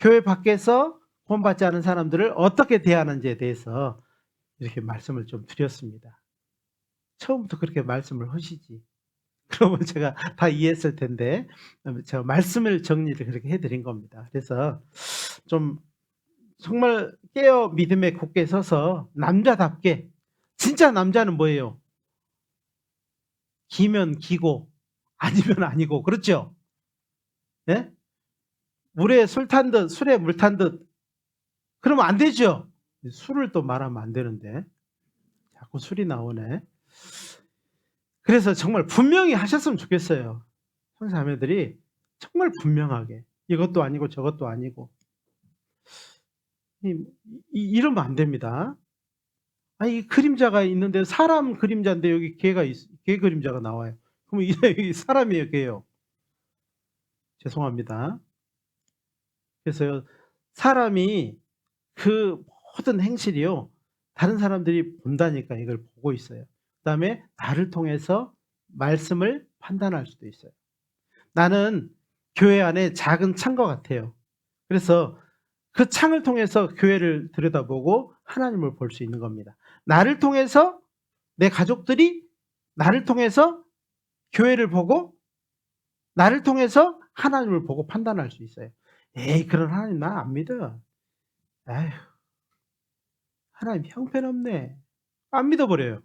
교회 밖에서 구원받지 않은 사람들을 어떻게 대하는지에 대해서 이렇게 말씀을 좀 드렸습니다. 처음부터 그렇게 말씀을 하시지, 그러면 제가 다 이해했을 텐데, 제가 말씀을 정리를 그렇게 해드린 겁니다. 그래서 좀 정말 깨어 믿음에 굳게 서서 남자답게, 진짜 남자는 뭐예요? 기면 기고 아니면 아니고, 그렇죠? 예? 물에 술 탄 듯 술에 물 탄 듯 그러면 안 되죠. 술을 또 말하면 안 되는데 자꾸 술이 나오네. 그래서 정말 분명히 하셨으면 좋겠어요. 형제자매들이 정말 분명하게, 이것도 아니고 저것도 아니고, 이러면 안 됩니다. 아니, 그림자가 있는데, 사람 그림자인데 여기 개 그림자가 나와요. 그럼 이게 사람이에요, 개요? 죄송합니다. 그래서 사람이 그 모든 행실이요, 다른 사람들이 본다니까 이걸 보고 있어요. 그 다음에 나를 통해서 말씀을 판단할 수도 있어요. 나는 교회 안에 작은 창과 같아요. 그래서 그 창을 통해서 교회를 들여다보고 하나님을 볼 수 있는 겁니다. 나를 통해서 내 가족들이 나를 통해서 교회를 보고 나를 통해서 하나님을 보고 판단할 수 있어요. 에이, 그런 하나님 나 안 믿어. 에휴, 하나님 형편없네. 안 믿어버려요.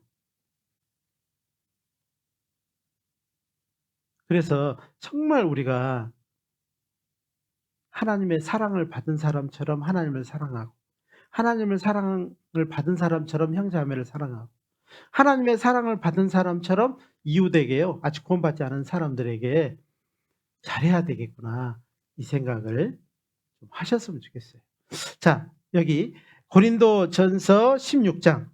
그래서 정말 우리가 하나님의 사랑을 받은 사람처럼 하나님을 사랑하고, 하나님을 사랑을 받은 사람처럼 형제자매를 사랑하고, 하나님의 사랑을 받은 사람처럼 이웃에게요, 아직 구원받지 않은 사람들에게 잘해야 되겠구나, 이 생각을 좀 하셨으면 좋겠어요. 자, 여기 고린도전서 16장,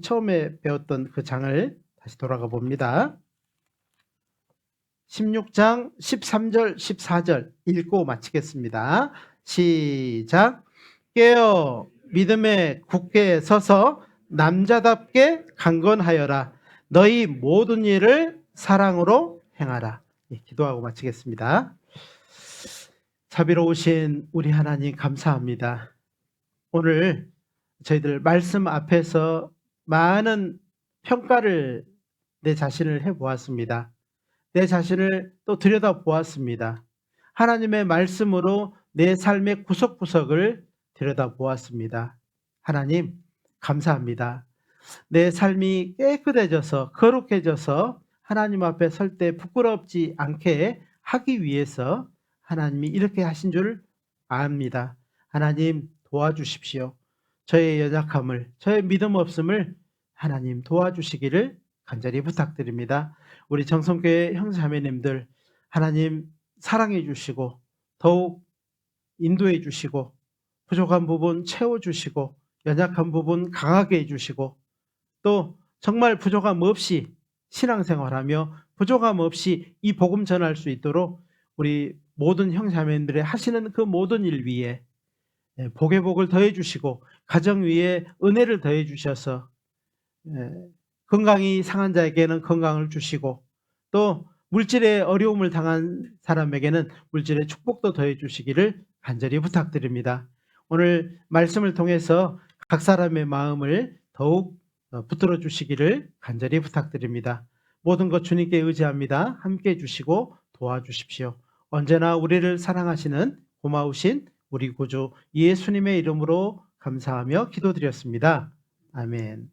처음에 배웠던 그 장을 다시 돌아가 봅니다. 16장 13절 14절 읽고 마치겠습니다. 시작. 깨어 믿음에 굳게 서서 남자답게 강건하여라. 너희 모든 일을 사랑으로 행하라. 기도하고 마치겠습니다. 자비로우신 우리 하나님 감사합니다. 오늘 저희들 말씀 앞에서 많은 평가를 내 자신을 해보았습니다. 내 자신을 또 들여다보았습니다. 하나님의 말씀으로 내 삶의 구석구석을 들여다보았습니다. 하나님 감사합니다. 내 삶이 깨끗해져서 거룩해져서 하나님 앞에 설 때 부끄럽지 않게 하기 위해서 하나님이 이렇게 하신 줄 압니다. 하나님 도와주십시오. 저의 연약함을, 저의 믿음 없음을 하나님 도와주시기를 간절히 부탁드립니다. 우리 정성교회 형제자매님들 하나님 사랑해 주시고 더욱 인도해 주시고 부족한 부분 채워주시고 연약한 부분 강하게 해주시고 또 정말 부족함 없이 신앙생활하며 부족함 없이 이 복음 전할 수 있도록 우리 모든 형제자매님들의 하시는 그 모든 일 위에 복의 복을 더해 주시고 가정 위에 은혜를 더해 주셔서 건강이 상한 자에게는 건강을 주시고 또 물질의 어려움을 당한 사람에게는 물질의 축복도 더해 주시기를 간절히 부탁드립니다. 오늘 말씀을 통해서 각 사람의 마음을 더욱 붙들어 주시기를 간절히 부탁드립니다. 모든 것 주님께 의지합니다. 함께해 주시고 도와주십시오. 언제나 우리를 사랑하시는 고마우신 우리 구주 예수님의 이름으로 감사하며 기도드렸습니다. 아멘.